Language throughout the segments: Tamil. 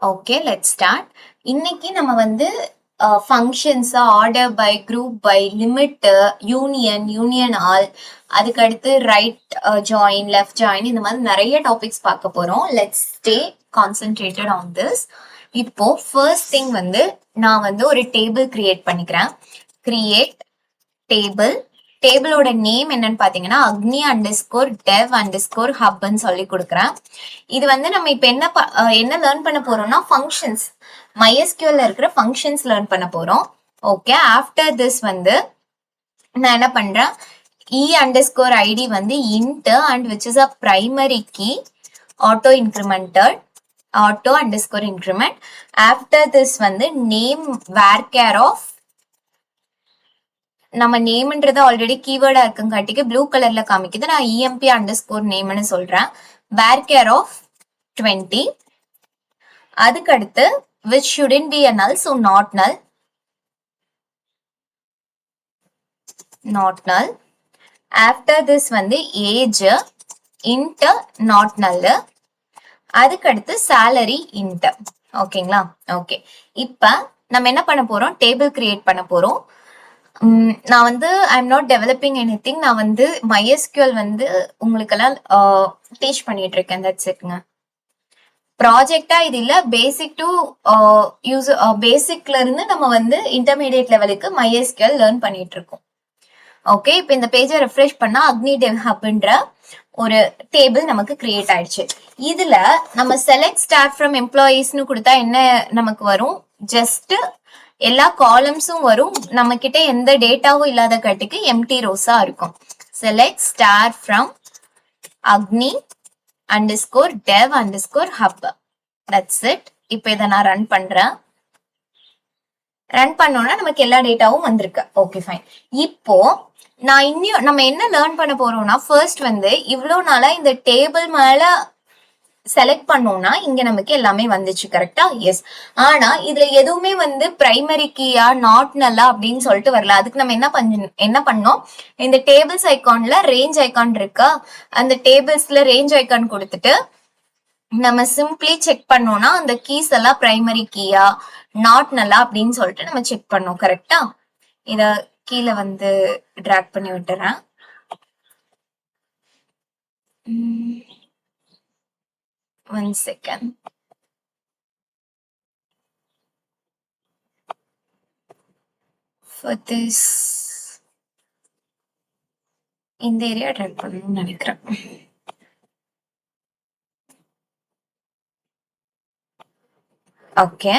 Okay, let's start. இன்னைக்கு நம்ம வந்து functions, order by, group by, limit, union all, அதுக்கடுத்து ரைட் ஜாயின், லெஃப்ட் ஜாயின், இந்த மாதிரி நிறைய டாபிக்ஸ் பார்க்க போறோம். Let's stay concentrated on this. இப்போ ஃபர்ஸ்ட் திங் வந்து நான் வந்து ஒரு டேபிள் கிரியேட் பண்ணிக்கிறேன். Create table. டேபிளோட நேம் என்னன்னு பாத்தீங்கன்னா அக்னி அண்டர்ஸ்கோர் டெவ் அண்டர்ஸ்கோர் ஹப்னு சொல்லி கொடுக்குறேன். இது வந்து நம்ம இப்ப என்ன லேர்ன் பண்ண போறோம்னா ஃபங்க்ஷன்ஸ், MySQL இருக்கிற ஃபங்க்ஷன்ஸ் லேர்ன் பண்ண போறோம். ஓகே, ஆஃப்டர் திஸ் வந்து நான் என்ன பண்றேன், அண்டர்ஸ்கோர் ஐடி வந்து int and which is a primary key, auto incremented, auto underscore increment. After this வந்து நேம் வேர்கேர் ஆஃப், நம்ம நேம்ன்றது ஆல்ரெடி கீவேர்டா இருக்குங்காட்டிக்கு ப்ளூ கலர்ல காமிக்குது. நான் EMP அண்டர்ஸ்கோர் நேம்னு சொல்றேன். வேர்கேர் ஆஃப் 20. அதுக்கடுத்து which shouldn't be a null, so not null. After this வந்து age int not null. அதுக்கடுத்து salary int. ஓகேங்களா? ஓகே, இப்ப நம்ம என்ன பண்ண போறோம், டேபிள் கிரியேட் பண்ண போறோம். நான் வந்து ஐம் நாட் டெவலப்பிங் எனிதிங். நான் வந்து MySQL வந்து உங்களுக்கெல்லாம் டீச் பண்ணிட்டு இருக்கேன். தட்ஸ் இட்ங்க. ப்ராஜெக்டா இது இல்ல, பேசிக் டு பேசிக்ல இருந்து நம்ம வந்து இன்டர்மீடியட் லெவலுக்கு MySQL லேர்ன் பண்ணிட்டு இருக்கோம். ஓகே, இப்போ இந்த பேஜை ரெஃப்ரெஷ் பண்ணா அக்னி டெவ் ஹப்ன்ற ஒரு டேபிள் நமக்கு கிரியேட் ஆயிடுச்சு. இதுல நம்ம செலக்ட் ஸ்டார்ட் ஃப்ரம் எம்ப்ளாயீஸ்னு கொடுத்தா என்ன நமக்கு வரும், ஜஸ்ட் எல்லா காலம்ஸும் வரும். நம்ம கிட்ட எந்த டேட்டாவும் இல்லாத கட்டுக்கு எம்டி ரோஸா இருக்கும். Select star from Agni underscore dev underscore hub. That's it. இப்போ இதை நான் ரன் பண்றேன். ரன் பண்ணோம்னா நமக்கு எல்லா டேட்டாவும் வந்திருக்கு. Okay, fine. இப்போ நம்ம என்ன லேர்ன் பண்ண போறோம்னா, ஃபர்ஸ்ட் வந்து இவ்வளோ நாளா இந்த டேபிள் மேல செலக்ட் பண்ணோம்னா இங்க நமக்கு எல்லாமே வந்துச்சு, கரெக்டா? எஸ். ஆனா இதுல எதுவுமே வந்து பிரைமரி கீயா நாட் நல்லா அப்படின்னு சொல்லிட்டு வரல. அதுக்கு நம்ம என்ன பண்ணோம், இந்த டேபிள்ஸ் ஐகான்ல ரேஞ்ச் ஐகான் இருக்கா, அந்த டேபிள்ஸ்ல ரேஞ்ச் ஐகான் கொடுத்துட்டு நம்ம சிம்பிளி செக் பண்ணோம்னா அந்த கீஸ் எல்லாம் பிரைமரி கீயா நாட் நல்லா அப்படின்னு சொல்லிட்டு நம்ம செக் பண்ணோம், கரெக்டா? இத கீழே வந்து டிராக் பண்ணி விட்டுறேன். One second. For this, இந்த ஏரியா ட்ராக் பண்ணணும்னு நினைக்கிறேன். ஓகே,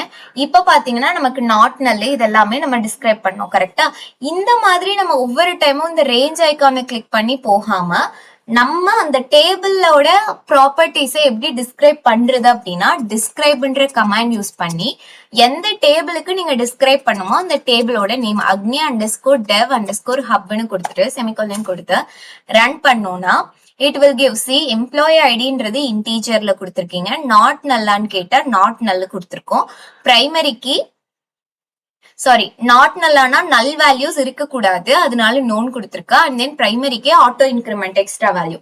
இப்ப பாத்தீங்கன்னா நமக்கு நாட் நல்ல இதெல்லாமே நம்ம டிஸ்கிரைப் பண்ணோம், கரெக்டா? இந்த மாதிரி நம்ம ஒவ்வொரு டைமும் இந்த ரேஞ்ச் ஐகானை கிளிக் பண்ணி போகாம நம்ம அந்த டேபிளோட ப்ராப்பர்ட்டிஸை எப்படி டிஸ்கிரைப் பண்றது அப்படின்னா, டிஸ்கிரைப்ன்ற கமாண்ட் யூஸ் பண்ணி எந்த டேபிளுக்கு நீங்க டிஸ்கிரைப் பண்ணுமோ அந்த டேபிளோட நேம் அக்னி அண்டர்ஸ்கோர் டெவ் அண்டர்ஸ்கோர் ஹப்னு கொடுத்துட்டு செமிகோலன் கொடுத்து ரன் பண்ணோம்னா it will give, see employee ஐடின்றது இன்டீஜர்ல கொடுத்துருக்கீங்க, நாட் நல்லான்னு கேட்டா நாட் நல்ல கொடுத்துருக்கோம். பிரைமரிக்கு சாரி நாட் நல்லானா நல் வேல்யூஸ் இருக்கக்கூடாது, அதனால நோன் கொடுத்துருக்கா. அண்ட் தென் பிரைமரிக்கு auto increment extra value.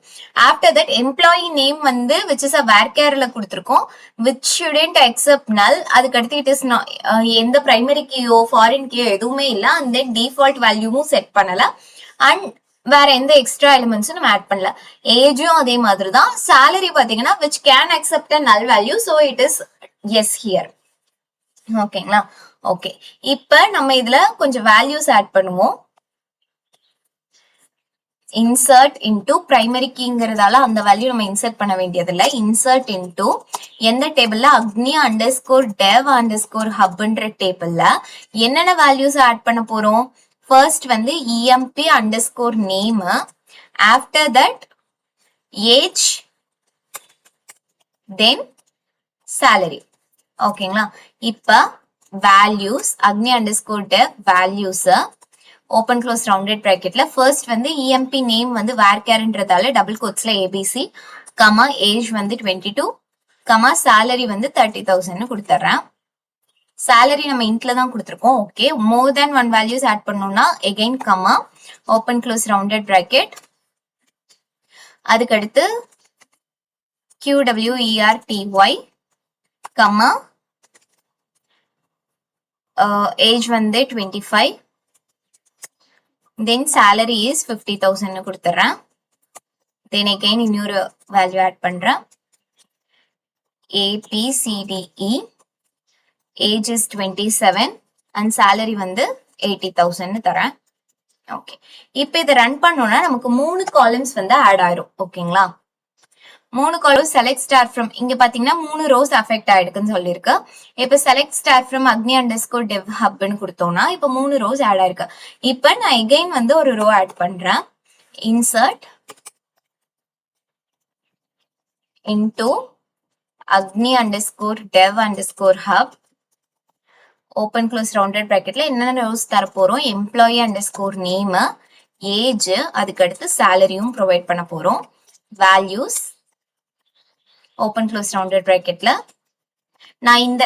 After that employee name வந்து விச் இஸ் அ வேர்கேர்ல கொடுத்துருக்கோம், விச் ஷுடன்ட் அக்செப்ட் நல். அதுக்கடுத்து இட் இஸ் எந்த பிரைமரி கீயோ ஃபாரின் கீயோ எதுவுமே இல்லை. அண்ட் தென் டிஃபால்ட் வேல்யூவும் செட் பண்ணல. அண்ட் வேற எந்த எக்ஸ்ட்ரா எலிமெண்ட்ஸும் நம்ம ஆட் பண்ணல. ஏஜும் அதே மாதிரி தான். சேலரி பாத்தீங்கன்னா விச் கேன் அக்செப்ட் அ நல் value, so it is S here. ஓகேங்களா? ஓகே, இப்ப நம்ம இதுல கொஞ்சம் வேல்யூஸ் ஆட் பண்ணுவோம். இன்சர்ட் இன்டூ பிரைமரி கீங்கிறதால அந்த வேல்யூ நம்ம இன்சர்ட் பண்ண வேண்டியது இல்லை. இன்சர்ட் இன்டூ எந்த டேபிள்ல அக்னி அண்டர்ஸ்கோர் டெவ் அண்டர்ஸ்கோர் ஹப்ன்ற டேபிள்ல என்னென்ன வேல்யூஸ் ஆட் பண்ண போறோம். ஃபர்ஸ்ட் வந்து EMP underscore name, after that age, then salary. ஓகேங்களா? இப்ப values Agni underscore dev values open close rounded பிராக்கெட்ல ஃபர்ஸ்ட் வந்து EMP நேம் வந்து வேர்கேர்ன்றதால டபுள் கோட்ஸ்ல ABC, கமா ஏஜ் வந்து 22, கமா சேலரி வந்து 30,000 கொடுத்துட்றேன். சேலரி நம்ம இன்ட்ல தான் கொடுத்துருக்கோம். ஓகே, மோர் தேன் ஒன் வேல்யூஸ் ஆட் பண்ணோம்னா again comma open close rounded bracket அதுக்கடுத்து QWERTY, கம்மா ஏஜ் வந்து 25, then salary is 50,000 கொடுத்துறேன். then again இன்னொரு வேல்யூ ஆட் பண்றேன். ABCDE, age is 27 and salary வந்து 80,000 தரேன். ஓகே, இப்போ இதை ரன் பண்ணோம்னா நமக்கு 3 காலம்ஸ் வந்து ஆட் ஆயிரும். ஓகேங்களா, 3 காலம்ஸ் செலக்ட் ஸ்டார் ஃப்ரம், இங்க பாத்தீங்கன்னா 3 ரோஸ் அஃபெக்ட் ஆயிடுக்குன்னு சொல்லிருக்கு. இப்ப select star from Agni underscore டெவ் ஹப்னு கொடுத்தோம்னா இப்ப 3 ரோஸ் ஆட் ஆயிருக்கு. இப்ப நான் எகைன் வந்து ஒரு ரோ ஆட் பண்றேன். Insert into Agni underscore dev underscore hub, open close rounded பிராக்கெட்ல என்னென்ன ரோஸ் தர போறோம், எம்ப்ளாயி அண்டர்ஸ்கோர் நேம், ஏஜ், அதுக்கு அடுத்து சேலரியும் ப்ரொவைட் பண்ண போறோம். வேல்யூஸ், ஓப்பன் க்ளோஸ் ரவுண்டட் பிராக்கெட்ல நான் இந்த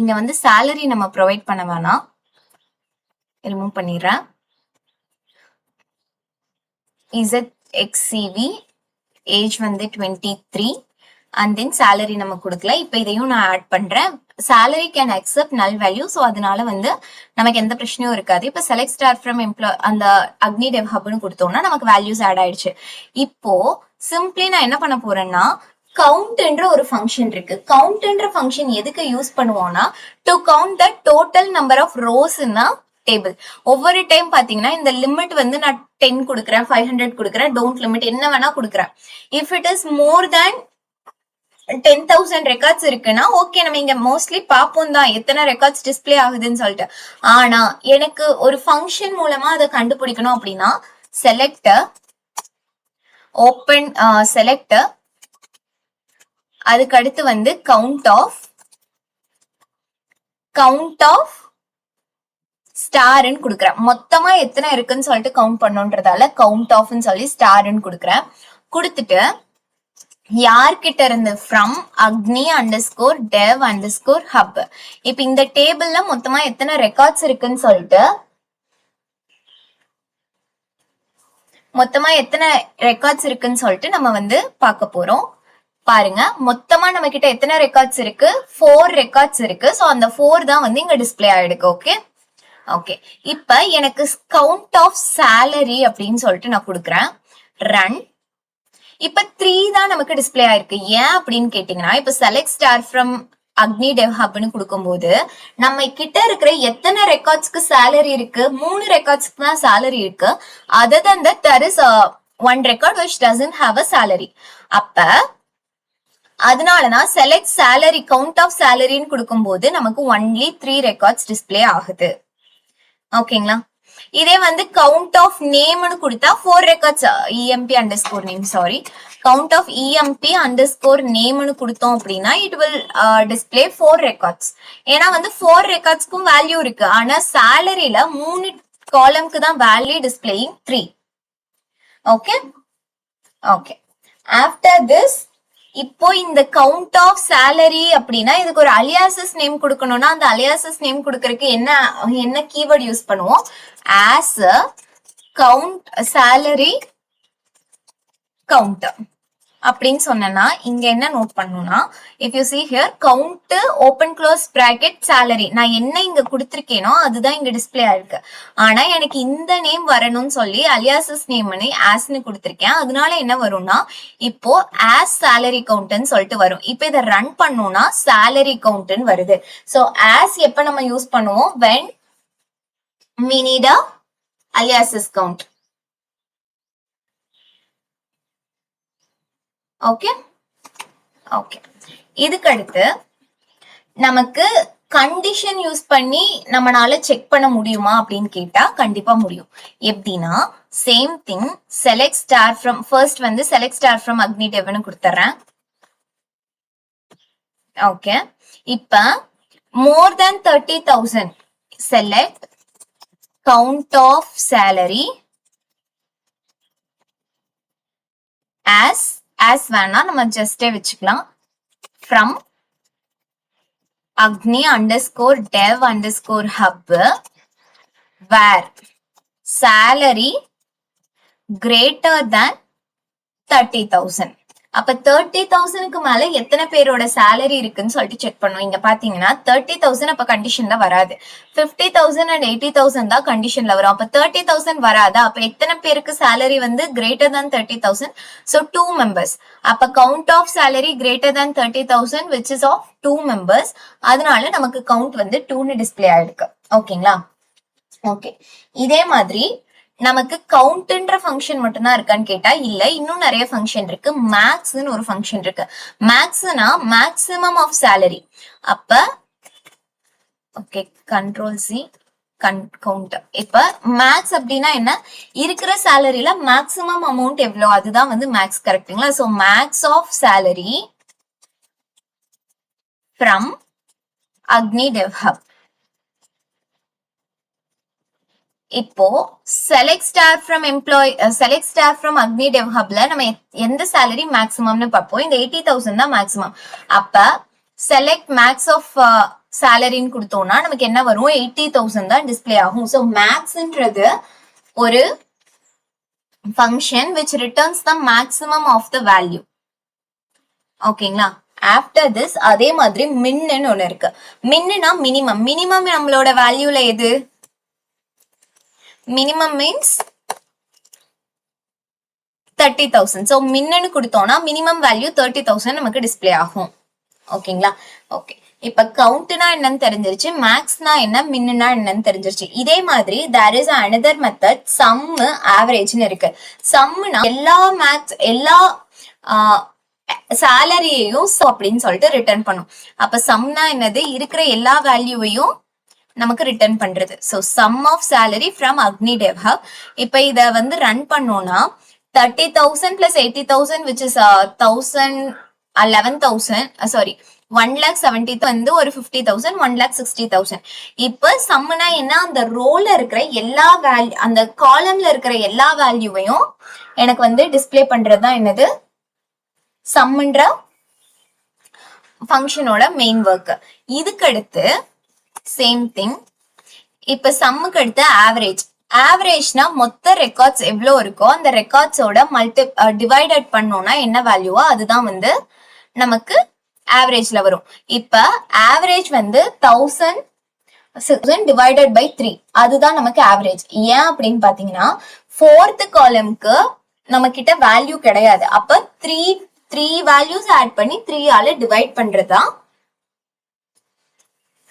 இங்க வந்து சேலரி நம்ம ப்ரொவைட் பண்ண வேணாம், ரிமூவ் பண்ணிடுறேன். ZXCV, ஏஜ் வந்து 23 and then salary நம்ம கொடுக்கல. இப்போ இதையும் நான் ஆட் பண்றேன். salary can accept null value, so அதனால வந்து நமக்கு எந்த பிரச்சனையும் இருக்காது. இப்போ செலக்ட் ஸ்டார் ஃப்ரம் அந்த அக்னி டெவ் ஹப்னு கொடுத்தோம்னா நமக்கு வேல்யூஸ் ஆட் ஆயிடுச்சு. இப்போ சிம்பிளி நான் என்ன பண்ண போறேன்னா, கவுண்ட்ன்ற ஒரு ஃபங்க்ஷன் இருக்கு. கவுண்ட்ன்ற ஃபங்க்ஷன் எதுக்கு யூஸ் பண்ணுவோம்னா, to count the total number of rows in a table. ஒவ்வொரு டைம் பாத்தீங்கன்னா இந்த லிமிட் வந்து நான் 10 கொடுக்குறேன், 500 கொடுக்குறேன், டோன்ட் லிமிட் என்ன வேணா கொடுக்குறேன். If it is more than 10,000 records இருக்குன்னா ஓகே, நம்ம இங்க மோஸ்ட்லி பார்ப்போம் தான் எத்தனை ரெக்கார்ட்ஸ் டிஸ்பிளே ஆகுதுன்னு சொல்லிட்டு. ஆனா எனக்கு ஒரு ஃபங்க்ஷன் மூலமா அதை கண்டுபிடிக்கணும் அப்படின்னா செலக்ட் ஓப்பன் செலக்ட், அதுக்கு அடுத்து வந்து கவுண்ட் ஆஃப் ஸ்டார்ன்னு கொடுக்குறேன். மொத்தமா எத்தனை இருக்குன்னு சொல்லிட்டு கவுண்ட் பண்ணுன்றதால கவுண்ட் ஆஃப்னு சொல்லி ஸ்டார்ன்னு கொடுக்குறேன். கொடுத்துட்டு யார்கிட்ட இருந்து, from Agni underscore dev underscore hub. இப்ப இந்த டேபிள்ல மொத்தமா எத்தனை ரெக்கார்ட்ஸ் இருக்குன்னு சொல்லிட்டு நம்ம வந்து பார்க்க போறோம். பாருங்க, மொத்தமா நம்ம கிட்ட எத்தனை ரெக்கார்ட்ஸ் இருக்கு, 4 ரெக்கார்ட்ஸ் இருக்கு. சோ அந்த 4 தான் வந்து இங்க டிஸ்பிளே ஆயிடுக்கு. ஓகே ஓகே, இப்ப எனக்கு கவுண்ட் ஆஃப் சேலரி அப்படின்னு சொல்லிட்டு நான் கொடுக்குறேன். ரன். இப்ப 3 தான் நமக்கு டிஸ்பிளே ஆயிருக்கு. ஏன் அப்படின்னு கேட்டீங்கன்னா, இப்ப செலக்ட் ஸ்டார் ஃப்ரம் அக்னி டெவ் ஹப்னு கொடுக்கும்போது நம்ம கிட்ட இருக்கிற எத்தனை ரெக்கார்ட்ஸ்க்கு சேலரி இருக்கு, 3 ரெக்கார்ட்ஸ்க்கு தான் சேலரி இருக்கு. Other than that there is one record which doesn't have a salary. அப்ப அதனாலதான் செலக்ட் சேலரி கவுண்ட் ஆஃப் சேலரின்னு கொடுக்கும்போது நமக்கு ஒன்லி 3 ரெக்கார்ட்ஸ் டிஸ்பிளே ஆகுது. ஓகேங்களா, இதே வந்து கவுண்ட் ஆஃப் நேம்னு கொடுத்தா 4 records EMP underscore name, count of EMP underscore நேம்னு கொடுத்தோம் அப்படின்னா இட் வில் டிஸ்பிளே 4 ரெக்கார்ட்ஸ். ஏன்னா வந்து 4 ரெக்கார்ட்ஸ்க்கும் வேல்யூ இருக்கு. ஆனா சேலரியில 3 காலம்க்கு தான் value displaying 3. Okay okay, after this இப்போ இந்த கவுண்ட் ஆஃப் சேலரி அப்படின்னா இதுக்கு ஒரு அலியாசஸ் நேம் கொடுக்கணும்னா அந்த அலியாசஸ் நேம் கொடுக்கறதுக்கு என்ன கீவேர்ட் யூஸ் பண்ணுவோம், ஆஸ் கவுண்ட் சேலரி கவுண்ட் அப்படின்னு சொன்னா இங்க என்ன நோட் பண்ணணும்னா, if you see here count open close bracket salary, நான் என்ன இங்க கொடுத்திருக்கேனோ அதுதான் இங்க டிஸ்பிளே ஆயிருக்கு. ஆனா எனக்கு இந்த நேம் வரணும்னு சொல்லி அலியாசஸ் நேம் ஆஸ்ன்னு கொடுத்திருக்கேன். அதனால என்ன வரும்னா இப்போ ஆஸ் சேலரி கவுண்ட்னு சொல்லிட்டு வரும். இப்போ இதை ரன் பண்ணோம்னா சேலரி கவுண்ட்னு வருது. சோ ஆஸ் எப்ப நம்ம யூஸ் பண்ணுவோம், when we need a aliases count. Okay okay, இதுக்கு அடுத்து நமக்கு கண்டிஷன் யூஸ் பண்ணி நம்மளால செக் பண்ண முடியுமா அப்படின்னு கேட்டா கண்டிப்பா முடியும். எப்படின்னா same thing, select star from, first வந்து செலக்ட் ஸ்டார் ஃப்ரம் அக்னி டெவ்னு கொடுத்துறேன். ஓகே, இப்ப more than 30,000 select count of salary as வேணா நம்ம ஜஸ்டே வச்சுக்கலாம், from Agni underscore dev underscore hub where salary greater than 30,000. அப்ப 30,000க்கு மேல எத்தனை பேரோட salary இருக்குன்னு சொல்லிட்டு செக் பண்ணும். இங்க பாத்தீங்கன்னா 30,000 அப்ப கண்டிஷன்ல வராது. 50,000 and 80,000 தான் கண்டிஷன்ல வரும். அப்ப 30,000 வராதா? அப்ப எத்தனை பேருக்கு salary வந்து greater than 30,000? So 2 members. அப்ப count of salary greater than 30,000 which is of 2 members. அதனால நமக்கு count வந்து 2ன்னு டிஸ்ப்ளே ஆயிருக்கு. ஓகேங்களா? ஓகே. இதே மாதிரி நமக்கு கவுண்ட்ன்ற ஃபங்க்ஷன் மட்டும் தான் இருக்கான்னு கேட்டா இல்ல, இன்னும் நிறைய ஃபங்க்ஷன் இருக்கு. மேக்ஸ்னு ஒரு ஃபங்க்ஷன் இருக்கு. மேக்ஸ்னா மேக்ஸிமம் ஆஃப் salary. அப்ப ஓகே, கண்ட்ரோல் சி கவுண்ட். இப்ப மேக்ஸ் அப்படின்னா என்ன? இருக்கிற சேலரியில மேக்ஸிமம் அமௌண்ட் எவ்வளவு, அதுதான் வந்து மேக்ஸ். கரெக்டுங்களா? So max of salary from Agni DevHub. இப்போ select star from employee select star from Agni DevHubல நம்ம எந்த salary maximumனு பார்ப்போம். இந்த 80,000 தான் maximum. அப்ப select max of salaryன்னு கொடுத்தோம்னா நமக்கு என்ன வரும்? 80,000 தான் டிஸ்ப்ளே ஆகும். So maxன்றது ஒரு function which returns the maximum of the value. ஓகேங்களா? ஆஃப்டர் திஸ் அதே மாதிரி மின்னு ஒண்ணு இருக்கு. மின்னுனா மினிமம். மினிமம் நம்மளோட வேல்யூல எது? minimum means 30,000. So மின்னு கொடுத்தோம்னா minimum value 30,000 நமக்கு டிஸ்ப்ளே ஆகும். ஓகேங்களா? ஓகே. இப்ப கவுண்ட்னா என்னன்னு தெரிஞ்சிருச்சு, மேக்ஸ்னா என்ன, மின்னுனா என்னன்னு தெரிஞ்சிருச்சு. இதே மாதிரி there is another method, sum average-னு இருக்கு. சம்னா எல்லா சாலரியையும் அப்படின்னு சொல்லிட்டு ரிட்டர்ன் பண்ணும். அப்ப சம்னா என்னது? இருக்கிற எல்லா வேல்யூவையும் நமக்கு ரிட்டர்ன் பண்றது. So sum of salary from Agni DevHub. இப்ப இத வந்து ரன் பண்ணோம்னா 30,000 plus 80,000 which is 11,000 sorry 1,70,000 வந்து ஒரு 50,000 1,60,000. இப்ப சம்னா என்ன? அந்த ரோல இருக்கிற எல்லா வேல்யூ, அந்த காலம்ல இருக்கிற எல்லா வேல்யூவையும் எனக்கு வந்து டிஸ்ப்ளே பண்றதுதான் என்னது? சம்ன்ற ஃபங்க்ஷனோட மெயின் ஒர்க். இதுக்கு அடுத்து சேம் திங். இப்ப சம்முக்கு அடுத்து ஆவரேஜ். ஆவரேஜ்னா மொத்த ரெக்கார்ட்ஸ் எவ்வளவு இருக்கோ அந்த ரெக்கார்ட்ஸோட டிவைடட் பண்ணோம்னா என்ன வேல்யூவோ அதுதான் வந்து நமக்கு ஆவரேஜ்ல வரும். இப்ப ஆவரேஜ் வந்து 1000 டிவைடட் பை 3, அதுதான் நமக்கு ஆவரேஜ். ஏன் அப்படின்னு பாத்தீங்கன்னா 4th காலம்க்கு நம்ம கிட்ட வேல்யூ கிடையாது. அப்ப 3 வேல்யூஸ் ஆட் பண்ணி 3 ஆல டிவைட் பண்றதுதான்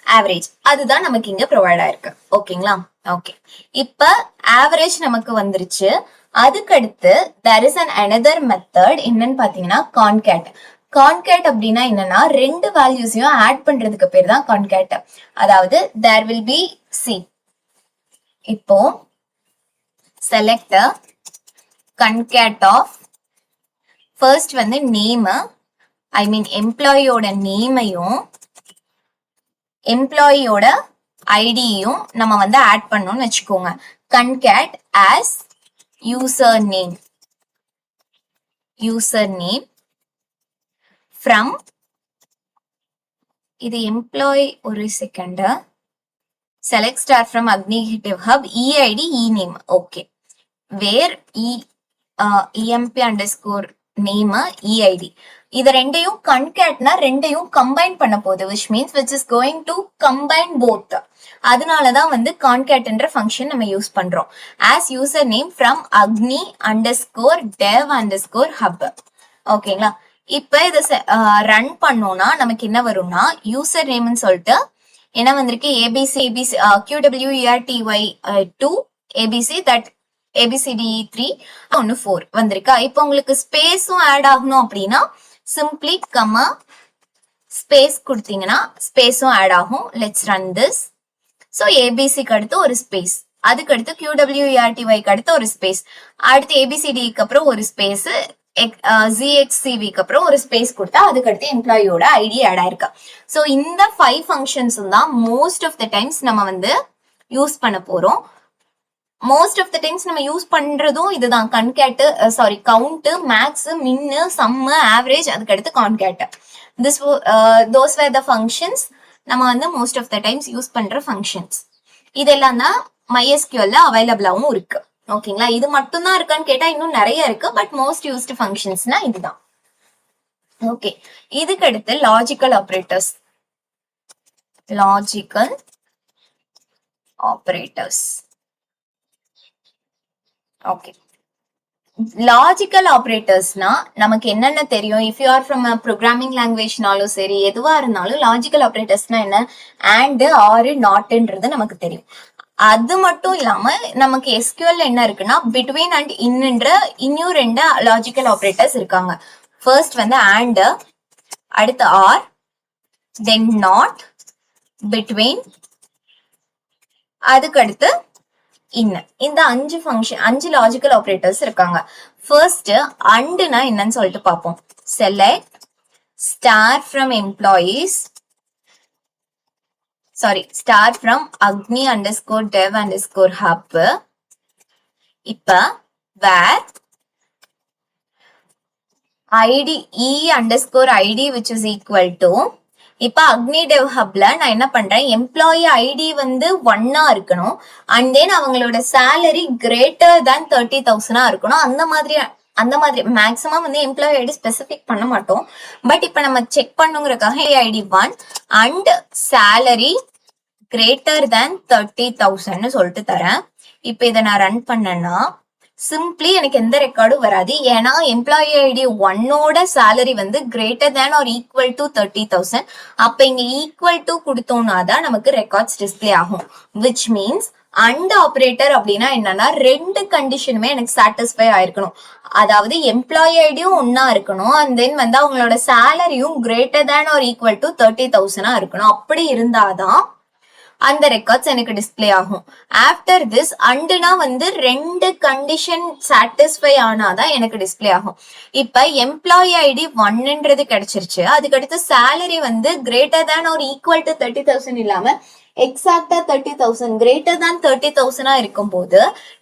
ஆவரேஜ். அதுதான் நமக்கு இங்க ப்ரொவைட் ஆயிருக்கு. ஓகேங்களா? ஓகே. இப்ப ஆவரேஜ் நமக்கு வந்துருச்சு. அதுக்கு அடுத்து there is another method. என்னன்னு பாத்தீங்கன்னா கான்கேட். கான்கேட் அப்படின்னா என்னன்னா ரெண்டு வேல்யூஸையும் ஆட் பண்றதுக்கு பேர் தான் கான்கேட். அதாவது there will be C. இப்போ select concat of first வந்து நேம், ஐ மீன் எம்ப்ளாயியோட நேமையும் எம்ப்ளாயியோட ஐடியும் நம்ம வந்து ஆட் பண்ணணும்னு வச்சுக்கோங்க. concat as username from இது எம்ப்ளாயி, ஒரு second, select star from Agni DevHub eid ename. Okay. Where emp underscore name eid. இது ரெண்டையும் கன்கேட்னா ரெண்டையும் கம்பைன் பண்ண போகுது, which means which is going to combine both. அதனாலதான் வந்து கான்கேட்ன்ற ஃபங்க்ஷன் நம்ம யூஸ் பண்றோம். as username from Agni underscore dev underscore hub. ஓகேங்களா? இப்ப இத ரன் பண்ணோம்னா நமக்கு என்ன வரும்னா யூசர் நேம்னு சொல்லிட்டு என்ன வந்திருக்கு? abc qwerty 2 abc that abcd3 ஒன்னு 4 வந்திருக்கா? இப்ப உங்களுக்கு ஸ்பேஸும் ஆட் ஆகணும் அப்படின்னா சிம்பிளி கமா ஸ்பேஸ் கொடுத்தீங்கன்னா ஸ்பேஸும் ஆட் ஆகும். Let's run this. ஸோ ஏபிசிக்கு அடுத்து ஒரு ஸ்பேஸ், அதுக்கு அடுத்து QWERTYக்கு அடுத்து ஒரு ஸ்பேஸ், அடுத்து ஏபிசிடிக்கு அப்புறம் ஒரு ஸ்பேஸ், ZXCVக்கு அப்புறம் ஒரு ஸ்பேஸ் கொடுத்தா அதுக்கு அடுத்து எம்ப்ளாயியோட ஐடி ஆட் ஆயிருக்கா. ஸோ இந்த 5 ஃபங்க்ஷன்ஸ் தான் மோஸ்ட் ஆஃப் த டைம்ஸ் நம்ம வந்து யூஸ் பண்ண போறோம். மோஸ்ட் ஆஃப் த டைம்ஸ் நம்ம யூஸ் பண்றதும் இதுதான், கன்கேட், சாரி கவுண்ட், மேக்ஸ், மின்னு, சம்மு, ஆவரேஜ், அதுக்கு அடுத்து concat. Those were the functions நம்ம வந்து most of the times use பண்ற ஃபங்க்ஷன்ஸ். இதெல்லாம் தான் MySQL அவைலபிளாவும் இருக்கு. ஓகேங்களா? இது மட்டும் தான் இருக்கான்னு கேட்டா இன்னும் நிறைய இருக்கு, பட் மோஸ்ட் யூஸ்டு ஃபங்க்ஷன்ஸ்னா இதுதான். ஓகே, இதுக்கு அடுத்து logical operators. Logical operators. Okay, logical ஆபரேட்டர்ஸ்னா நமக்கு என்னென்ன தெரியும்? If you are from a programming லாங்குவேஜ்னாலும் சரி, எதுவா இருந்தாலும் லாஜிக்கல் ஆபரேட்டர்ஸ்னா என்ன? அண்ட், ஆர், நாட்ன்றது நமக்கு தெரியும். அது மட்டும் இல்லாம நமக்கு எஸ்கியூஎல் என்ன இருக்குன்னா பிட்வீன் அண்ட் இன்னுன்ற இன்னும் 2 லாஜிக்கல் ஆபரேட்டர்ஸ் இருக்காங்க. ஃபர்ஸ்ட் வந்து அண்ட், அடுத்து ஆர், தென் நாட், பிட்வீன், அதுக்கு அடுத்து இன். இந்த 5 ஃபங்க்ஷன் 5 லாஜிக்கல் ஆபரேட்டர்ஸ் இருக்காங்க. ஃபர்ஸ்ட் அண்ட்னா என்னன்னு சொல்லிட்டு பார்ப்போம். Select star from employees, sorry, star from Agni underscore dev underscore hub. இப்ப where ID E underscore ID which is equal to, இப்ப அக்னி டெவ் ஹப்ல நான் என்ன பண்றேன், எம்ப்ளாயி ஐடி வந்து 1 இருக்கணும், அண்ட் தென் அவங்களோட சேலரி கிரேட்டர் தேன் 30,000 இருக்கணும். அந்த மாதிரி மேக்ஸிமம் வந்து எம்ப்ளாயி ஐடி ஸ்பெசிபிக் பண்ண மாட்டோம், பட் இப்ப நம்ம செக் பண்ணுங்கிறதுக்காக ID 1 and salary greater than 30,000 சொல்லிட்டு தரேன். இப்ப இதை நான் ரன் பண்ணேன்னா சிம்பிளி எனக்கு எந்த ரெக்கார்டும் வராது, ஏன்னா எம்ப்ளாயி ஐடி 1ஓட சேலரி வந்து greater than or equal to 30,000. அப்ப இங்க ஈக்குவல் டு கொடுத்தோம்னா தான் நமக்கு ரெக்கார்ட்ஸ் டிஸ்பிளே ஆகும். விச் மீன்ஸ் அண்ட் ஆபரேட்டர் அப்படின்னா என்னன்னா 2 கண்டிஷனுமே எனக்கு சாட்டிஸ்ஃபை ஆயிருக்கணும். அதாவது எம்ப்ளாயி ஐடியும் 1 இருக்கணும், அண்ட் தென் வந்து அவங்களோட சேலரியும் greater than or equal to 30,000 இருக்கணும். அப்படி இருந்தாதான் அந்த ரெக்கார்ட்ஸ் எனக்கு டிஸ்பிளே ஆகும். ஆஃப்டர் திஸ் அண்ட்னா வந்து 2 கண்டிஷன் சாட்டிஸ்ஃபை ஆனாதான் எனக்கு டிஸ்பிளே ஆகும். இப்ப எம்ப்ளாயி ஐடி 1ன்றது கிடைச்சிருச்சு, அதுக்கடுத்து சேலரி வந்து greater than or equal to 30,000 இல்லாம எக்ஸாக்டா 30,000 கிரேட்டர் தேன் 30,000 இருக்கும் போது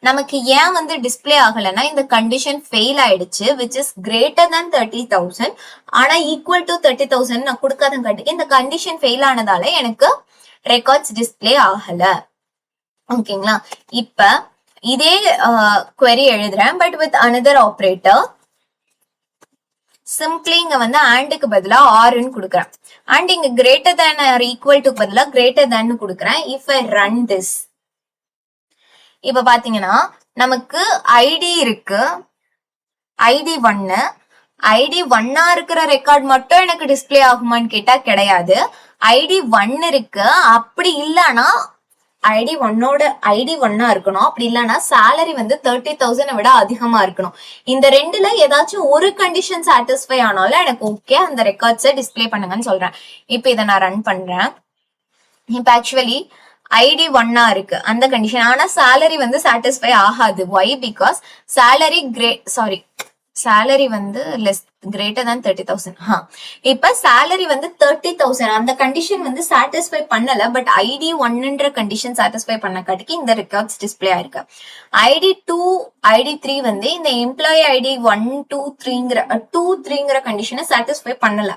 நமக்கு ஏன் வந்து டிஸ்பிளே ஆகலைன்னா இந்த கண்டிஷன் ஃபெயில் ஆயிடுச்சு, விச் இஸ் கிரேட்டர் தேன் 30,000 ஆனா ஈக்குவல் டு 30,000 நான் கொடுக்காதங்காட்டிக்கு இந்த கண்டிஷன் ஃபெயில் ஆனதால எனக்கு ரெக்கார்ட்ஸ் டிஸ்பிளே ஆகல. ஓகேங்களா? இப்ப இதே query எழுதுறேன், but with another operator. Simply இங்க வந்து ஆண்டுக்கு பதிலா ஆர்ன்னு கொடுக்குறேன், அண்ட் இங்க greater than or equal to பதிலா கிரேட்டர் தேன் கொடுக்குறேன். இஃப் ஐ ரன் திஸ், இப்ப பாத்தீங்கன்னா நமக்கு ஐடி இருக்கு, ஐடி 1. ஐடி 1 இருக்கிற ரெக்கார்ட் மட்டும் எனக்கு டிஸ்பிளே ஆகுமான்னு கேட்டா கிடையாது. ஐடி 1 இருக்கு, அப்படி இல்லைன்னா ஐடி 1 இருக்கணும், அப்படி இல்லைன்னா சேலரி வந்து 30,000 விட அதிகமா இருக்கணும். இந்த 2ல ஏதாச்சும் ஒரு கண்டிஷன் சாட்டிஸ்ஃபை ஆனாலும் எனக்கு ஓகே, அந்த ரெக்கார்ட்ஸை டிஸ்பிளே பண்ணுங்கன்னு சொல்றேன். இப்ப இதை நான் ரன் பண்றேன். இப்ப ஆக்சுவலி ஐடி 1 இருக்கு அந்த கண்டிஷன், ஆனா சேலரி வந்து சாட்டிஸ்ஃபை ஆகாது. ஒய்? பிகாஸ் சேலரி வந்து லெஸ் கிரேட்டர் தேன் 30,000. இப்ப சேலரி வந்து 30,000 அந்த கண்டிஷன் வந்து சாட்டிஸ்ஃபை பண்ணல, பட் ஐடி 1ன்ற கண்டிஷன் சாட்டிஸ்ஃபை பண்ண காட்டிக்கு இந்த ரெக்கார்ட்ஸ் டிஸ்பிளே ஆயிருக்கு. ஐடி 2 ஐடி 3 வந்து இந்த எம்ப்ளாயி ஐடி 1 2 3ங்கிற கண்டிஷனை சாட்டிஸ்ஃபை பண்ணல,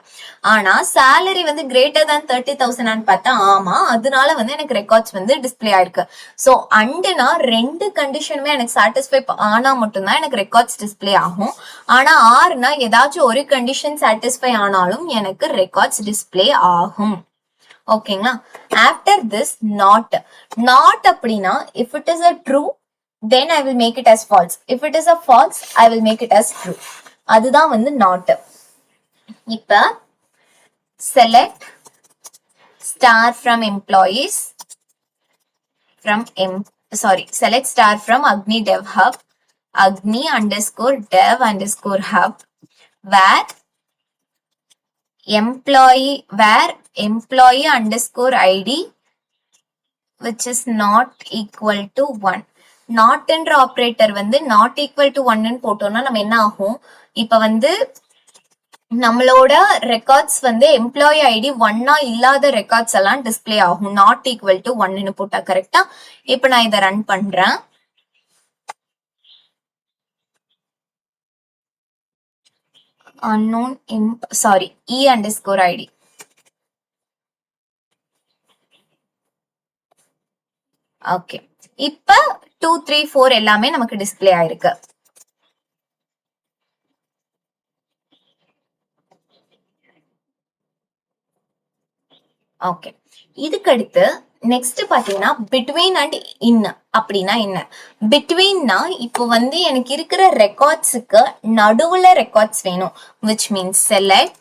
ஆனா சேலரி வந்து கிரேட்டர் தேன் 30,000 பார்த்தா ஆமா, அதனால வந்து எனக்கு ரெக்கார்ட்ஸ் வந்து டிஸ்பிளே ஆயிருக்கு. சோ அண்ட்னா 2 கண்டிஷனுமே எனக்கு சாட்டிஸ்ஃபை ஆனா மட்டும்தான் எனக்கு ரெக்கார்ட்ஸ் டிஸ்பிளே ஆகும். ஆனா ஆர்னா ஏதாச்சும் ஒரு கண்டிஷன் சாட்டிஸ்ஃபை ஆனாலும் எனக்கு ரெக்கார்ட்ஸ் டிஸ்பிளே ஆகும். ஓகேங்களா? ஆஃப்டர் திஸ் நாட் அப்படின்னா if it is a true then I will make it as false. If it is a false, I will make it as true. அதுதான் வந்து not. இப்ப select star from employees select star from Agni Dev Hub, Agni underscore Dev underscore Hub, where employee underscore ID which is not equal to 1. நாட்ன்ற operator வந்து நாட் ஈக்குவல் டு 1ன்னு போட்டோம்னா நம்ம என்ன ஆகும், இப்ப வந்து நம்மளோட ரெக்கார்ட்ஸ் வந்து எம்ப்ளாயி ஐடி 1 இல்லாத ரெக்கார்ட்ஸ் எல்லாம் டிஸ்பிளே ஆகும், நாட் ஈக்குவல் டு 1ன்னு போட்டா. கரெக்டா? இப்ப நான் இதை ரன் பண்றேன். unknown e underscore id. Okay, இப்ப 2 3 4 எல்லாமே நமக்கு டிஸ்ப்ளே ஆயிருக்கு. ஓகே, இதுக்கு அடுத்து நெக்ஸ்ட் பாத்தீங்கன்னா பிட்வீன் அண்ட் இன் அப்படின்னா என்ன? பிட்வீன்னா இப்போ வந்து எனக்கு இருக்கிற ரெக்கார்ட்ஸுக்கு நடுவுல ரெக்கார்ட்ஸ் வேணும், which means select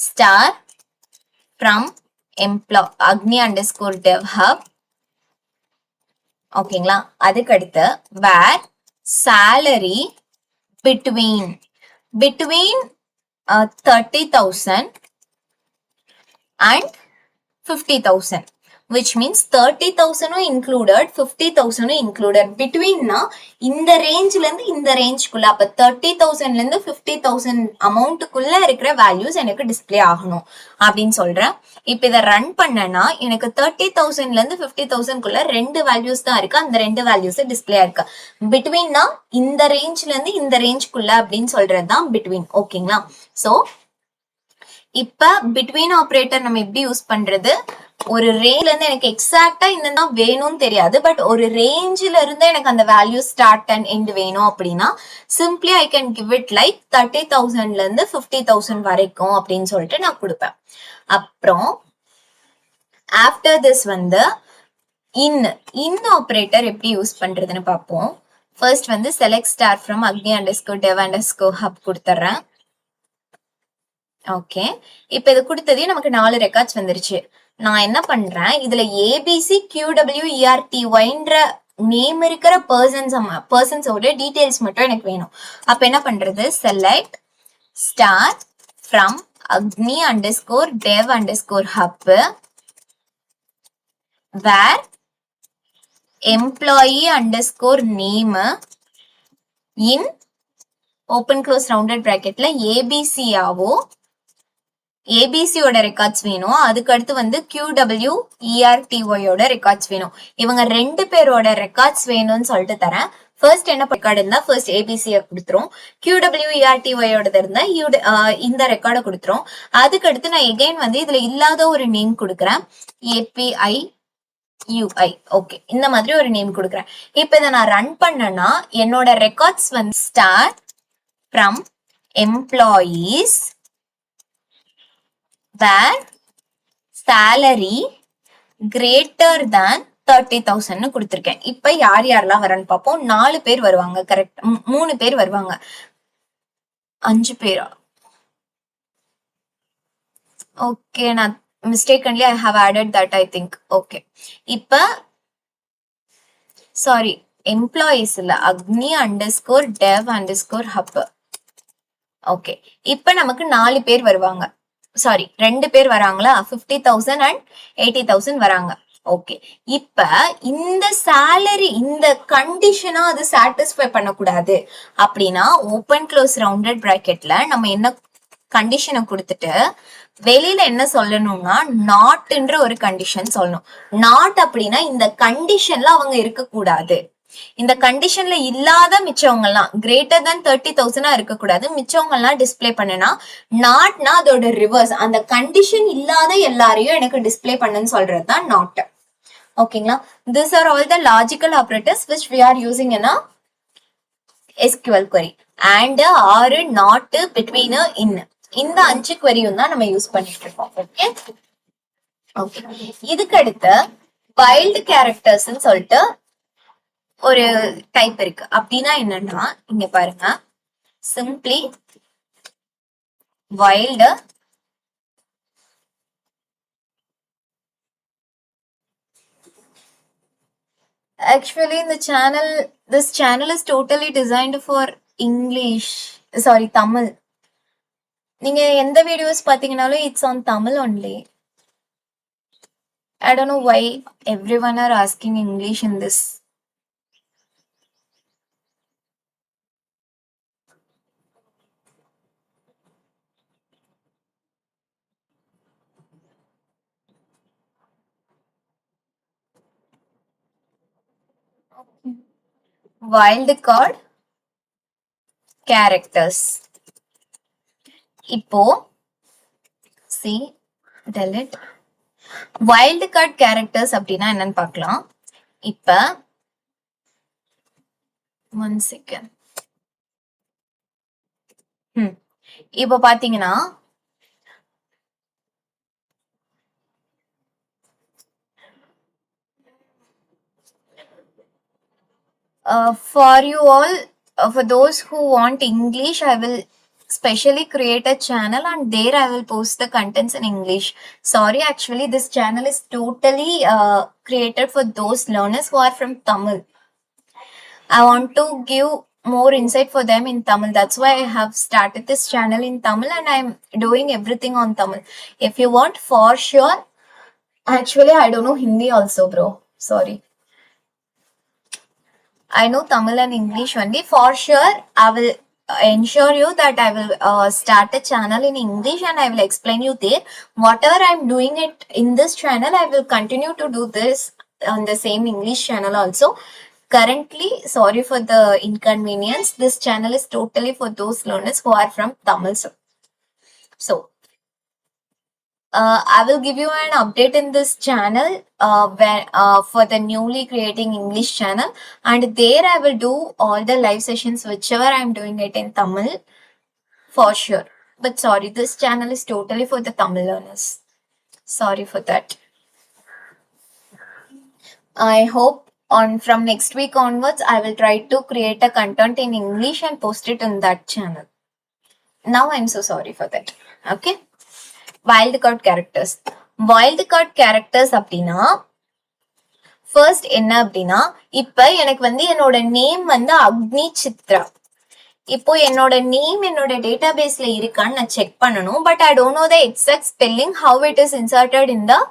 star from agni underscore dev hub. ஓகேங்களா? அதுக்கு அடுத்து where salary between 30,000 and 50,000, which means 30,000 included, 50,000 included. Between na இந்த ரேஞ்ச்ல இருந்து இந்த ரேஞ்ச்க்குள்ள, அப்ப 30,000ல இருந்து 50,000 அமௌண்ட்டுக்குள்ள இருக்கிற வேல்யூஸ் எனக்கு டிஸ்ப்ளே ஆகணும் அப்படின்னு சொல்றேன். இப்ப இதை ரன் பண்ணனா எனக்கு 30,000ல இருந்து 50,000க்குள்ள ரெண்டு வேல்யூஸ் தான் இருக்கு. அந்த ரெண்டு வேல்யூஸ் டிஸ்ப்ளே இருக்கு. பிட்வீன்னா இந்த ரேஞ்ச்ல இருந்து இந்த ரேஞ்ச்க்குள்ள அப்படின்னு சொல்றதுதான் பிட்வீன். ஓகேங்களா? சோ இப்ப பிட்வீன் ஆபரேட்டர் நம்ம எப்படி யூஸ் பண்றது? ஒரு ரேஞ்ச்ல இருந்து எனக்கு எக்ஸாக்டா இந்த வேணும்னு தெரியாது, பட் ஒரு ரேஞ்ச்ல இருந்து எனக்கு அந்த வேல்யூ ஸ்டார்ட் அண்ட் எண்ட் வேணும் அப்படின்னா simply I can give it like 30,000ல இருந்து 50,000 வரைக்கும் அப்படின்னு சொல்லிட்டு நான் கொடுப்பேன். அப்புறம் ஆஃப்டர் திஸ் வந்து இன் ஆபரேட்டர் எப்படி யூஸ் பண்றதுன்னு பார்ப்போம். ஃபர்ஸ்ட் வந்து select star from Agni underscore dev underscore hub கொடுத்துட்றேன். ஓகே, இப்ப இது கொடுத்ததையும் நமக்கு 4 ரெக்கார்ட்ஸ் வந்துருச்சு. நான் என்ன பண்றேன், இதுல ஏபிசி QWERTYன்ற நேம் இருக்கிற பர்சன்ஸோட டீடைல்ஸ் மட்டும் எனக்கு வேணும். அப்ப என்ன பண்றது, select star from Agni underscore dev underscore hub where employee underscore name in open close rounded பிராக்கெட்ல ஏபிசியாவோ ஏபிசியோட ரெக்கார்ட்ஸ் வேணும். அதுக்கு அடுத்து வந்து QWERTYயோட ரெக்கார்ட்ஸ் வேணும். இவங்க ரெண்டு பேரோட ரெக்கார்ட்ஸ் வேணும்னு சொல்லிட்டு தரேன். ஃபர்ஸ்ட் என்ன ரெக்கார்டு இருந்தா ஃபர்ஸ்ட் ஏபிசியை கொடுத்துரும். QWERTYயோட இருந்தா இந்த ரெக்கார்டை கொடுத்துரும். அதுக்கு அடுத்து நான் எகைன் வந்து இதுல இல்லாத ஒரு நேம் கொடுக்குறேன், API UI. ஓகே, இந்த மாதிரி ஒரு நேம் கொடுக்குறேன். இப்ப இதை நான் ரன் பண்ணனா என்னோட ரெக்கார்ட்ஸ் வந்து star from employees where salary greater than 30,000 கொடுத்திருக்கேன். இப்ப யார் யாரெல்லாம் வரன்னு பார்ப்போம். 4 பேர் வருவாங்க, கரெக்ட்? 3 பேர் வருவாங்க, 5 பேரா? ஓகே, நான் mistakenly I have added that, I think. Okay, இப்ப சாரி, எம்ப்ளாயிஸ் இல்ல, அக்னி underscore dev underscore hub. Okay, இப்ப நமக்கு 4 பேர் வருவாங்க, சாரி 2 பேர் வராங்களா, 50,000 and 80,000 வராங்க. ஓகே, இப்ப இந்த salary இந்த கண்டிஷனா அது சாட்டிஸ்ஃபை பண்ணக்கூடாது அப்படின்னா ஓப்பன் க்ளோஸ் ரவுண்டட் பிராக்கெட்ல நம்ம என்ன கண்டிஷனை கொடுத்துட்டு வெளியில என்ன சொல்லணும்னா நாட்ன்ற ஒரு கண்டிஷன் சொல்லணும். நாட் அப்படின்னா இந்த கண்டிஷன்ல அவங்க இருக்கக்கூடாது. இந்த கண்டிஷன்ல இல்லாத மிச்சவங்க எல்லாம் கிரேட்டர் than 30,000 இருக்கக்கூடாது. மிச்சவங்க எல்லாம் டிஸ்பிளே பண்ணனா நாட்னா அதோட ரிவர்ஸ், அந்த கண்டிஷன் இல்லாத எல்லாரையும் எனக்கு டிஸ்பிளே பண்ணுன்னு சொல்றதுதான் நாட். ஓகேங்களா? These are all the logical operators which we are using in a SQL query. And or not, between, in இந்த 5 queryயும் தான் நம்ம யூஸ் பண்ணிட்டு இருக்கோம். ஓகே ஓகே, இதுக்கு அடுத்து வைல்ட் கேரக்டர்ஸ்ன்னு சொல்லிட்டு ஒரு டைப் இருக்கு. அப்படின்னா என்னன்னா இங்க பாருங்க, simply wild actually in the channel, this channel is totally designed for English, sorry, Tamil. நீங்க எந்த videos பாத்தீங்கனாலும் it's on Tamil only. I don't know why everyone are asking English in this. Wildcard characters. இப்போ delete wildcard characters அப்படின்னா என்னன்னு பார்க்கலாம். இப்ப 1 second. இப்ப பாத்தீங்கன்னா for you all, for those who want English, I will specially create a channel and there I will post the contents in English. Sorry, actually this channel is totally created for those learners who are from Tamil. I want to give more insight for them in Tamil. That's why I have started this channel in Tamil and I'm doing everything on Tamil. If you want, for sure. Actually, I don't know Hindi also, bro. Sorry. I know Tamil and English only. For sure, I will ensure you that I will start a channel in English and I will explain you there. Whatever I'm doing it in this channel, I will continue to do this on the same English channel also. Currently, sorry for the inconvenience. This channel is totally for those learners who are from Tamil. So I will give you an update in this channel for the newly creating English channel, and there I will do all the live sessions whichever I am doing it in Tamil for sure. But sorry, this channel is totally for the Tamil learners. Sorry for that. I hope from next week onwards I will try to create a content in English and post it in that channel. Now I'm so sorry for that. Okay. Wild card characters. Wild card characters அப்படின்னா ஃபர்ஸ்ட் என்ன அப்படின்னா, இப்ப எனக்கு வந்து என்னோட நேம் வந்து அக்னி சித்ரா. இப்போ என்னோட நேம் என்னோட டேட்டா பேஸ்ல இருக்கான்னு நான் செக் பண்ணணும். But I don't know the exact spelling how it is inserted in the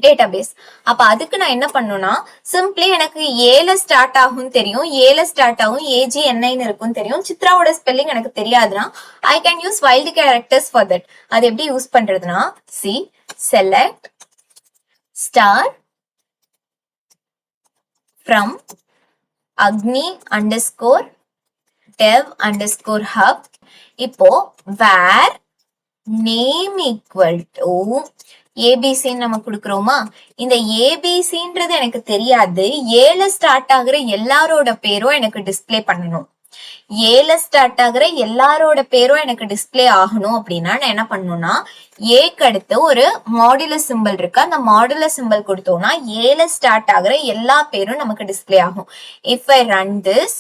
database. அப்ப அதுக்கு நான் என்ன பண்ணுனா, சிம்பிளி எனக்கு ஏல ஸ்டார்ட் ஆகும் தெரியும், ஏல ஸ்டார்ட் ஆகும், ஏஜி என்னன்னு இருக்கும் தெரியும், சித்ராவோட ஸ்பெல்லிங் எனக்கு தெரியாதுன்னா I can use wild characters for that. அது எப்படி யூஸ் பண்றதுன்னா, see select star from Agni underscore dev underscore hub. இப்போ where name equal to ஏபிசின்னு நம்ம கொடுக்குறோமா, இந்த ஏபிசின்றது எனக்கு தெரியாது, ஏல ஸ்டார்ட் ஆகுற எல்லாரோட பேரும் எனக்கு டிஸ்பிளே பண்ணணும். ஏல ஸ்டார்ட் ஆகுற எல்லாரோட பேரும் எனக்கு டிஸ்பிளே ஆகணும் அப்படின்னா நான் என்ன பண்ணணும்னா, ஏக்கு அடுத்து ஒரு மாடுலஸ் சிம்பிள் இருக்கு, அந்த மாடுலஸ் சிம்பிள் கொடுத்தோம்னா ஏல ஸ்டார்ட் ஆகுற எல்லா பேரும் நமக்கு டிஸ்பிளே ஆகும். இஃப் ஐ ரன் திஸ்,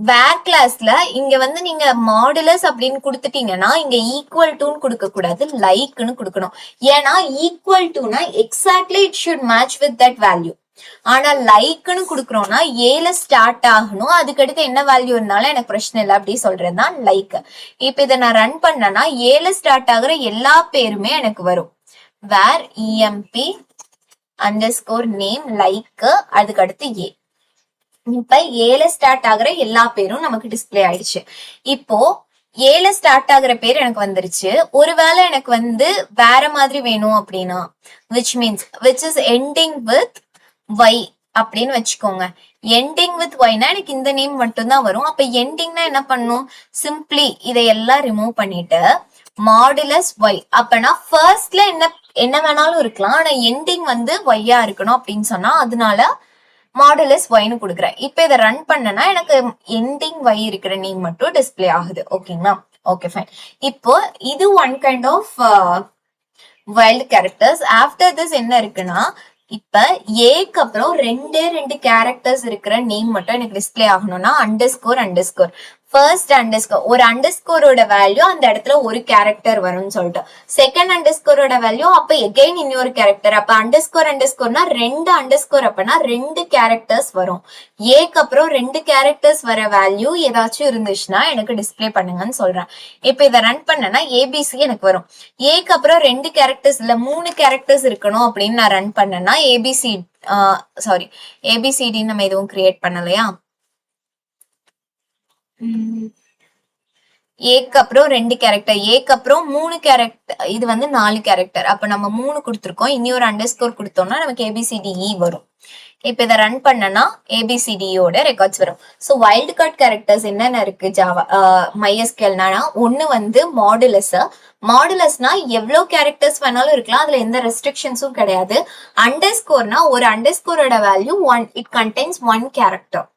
வேர் கிளாஸ்ல இங்க வந்து நீங்க மாடுலஸ் அப்படின்னு கொடுத்துட்டீங்கன்னா இங்க ஈக்குவல் டுன்னு கொடுக்க கூடாது, லைக்னு கொடுக்கணும். ஏன்னா ஈக்குவல் டுனா exactly it should match with that value. ஆனா லைக்னு கொடுக்குறோம்னா ஏல ஸ்டார்ட் ஆகணும், அதுக்கடுத்து என்ன வேல்யூ இருந்தாலும் எனக்கு பிரச்சனை இல்லை அப்படி சொல்றதுதான் லைக். இப்ப இதை நான் ரன் பண்ணனா ஏல ஸ்டார்ட் ஆகுற எல்லா பேருமே எனக்கு வரும். வேர் இஎம்பி அண்டர்ஸ்கோர் நேம் லைக், அதுக்கடுத்து ஏ. இப்ப ஏல ஸ்டார்ட் ஆகுற எல்லா பேரும் நமக்கு டிஸ்பிளே ஆயிடுச்சு. இப்போ ஏல ஸ்டார்ட் ஆகுற பேர் எனக்கு வந்துருச்சு. ஒருவேளை எனக்கு வந்து வேற மாதிரி வேணும் அப்படின்னா, which is ending with y அப்படின்னு வச்சுக்கோங்க. எண்டிங் வித் ஒய்னா எனக்கு இந்த நேம் மட்டும் தான் வரும். அப்ப எண்டிங்னா என்ன பண்ணும், சிம்பிளி இதையெல்லாம் ரிமூவ் பண்ணிட்டு மாடுலஸ் ஒய். அப்பனா ஃபர்ஸ்ட்ல என்ன வேணாலும் இருக்கலாம், ஆனா எண்டிங் வந்து ஒய்யா இருக்கணும் அப்படின்னு சொன்னா அதனால மாடுலஸ் ஒய்னு கொடுக்குறேன். இப்ப இதை ரன் பண்ணனா எனக்கு எண்டிங் ஒய் இருக்கிற நேம் மட்டும் டிஸ்பிளே ஆகுது. ஓகேங்களா? Okay fine. இப்போ இது one kind of wild characters. After this என்ன இருக்குன்னா, இப்ப ஏக்கு அப்புறம் ரெண்டு கேரக்டர்ஸ் இருக்கிற நேம் மட்டும் எனக்கு டிஸ்பிளே ஆகணும்னா அண்டர்ஸ்கோர் ஃபர்ஸ்ட் அண்டர்ஸ்கோர், ஒரு அண்டர்ஸ்கோரோட வேல்யூ அந்த இடத்துல ஒரு கேரக்டர் வரும்னு சொல்லிட்டு, செகண்ட் அண்டர்ஸ்கோரோட வேல்யூ அப்ப எகைன் இன்னொரு கேரக்டர். அப்ப அண்டர்ஸ்கோர்னா ரெண்டு அண்டர்ஸ்கோர், அப்பனா ரெண்டு கேரக்டர்ஸ் வரும். ஏக்கு அப்புறம் ரெண்டு கேரக்டர்ஸ் வர வேல்யூ ஏதாச்சும் இருந்துச்சுன்னா எனக்கு டிஸ்பிளே பண்ணுங்கன்னு சொல்றேன். இப்ப இதை ரன் பண்ணனா ஏபிசி எனக்கு வரும். ஏக்கு அப்புறம் ரெண்டு கேரக்டர்ஸ் இல்ல 3 கேரக்டர்ஸ் இருக்கணும் அப்படின்னு நான் ரன் பண்ணனா ஏபிசிடி நம்ம எதுவும் கிரியேட் பண்ணலையா, ஏக்கு அப்புறம் 2 கேரக்டர், ஏக்கு அப்புறம் 3 கேரக்டர், இது வந்து 4 கேரக்டர். அப்ப நம்ம 3 கொடுத்துருக்கோம், இனி ஒரு அண்டர்ஸ்கோர் கொடுத்தோம்னா நமக்கு ஏபிசிடிஇ வரும். இப்ப இதை ரன் பண்ணனா ஏபிசிடியோட ரெக்கார்ட்ஸ் வரும். ஸோ வைல்டு கார்ட் கேரக்டர்ஸ் என்னென்ன இருக்கு ஜாவா MySQLனா ஒன்னு வந்து மாடுலஸ்னா எவ்வளவு கேரக்டர்ஸ் வேணாலும் இருக்கலாம், அதுல எந்த ரெஸ்ட்ரிக்ஷன்ஸும் கிடையாது. அண்டர்ஸ்கோர்னா ஒரு அண்டர்ஸ்கோரோட வேல்யூ இட் கண்டெய்ன்ஸ் 1 கேரக்டர்.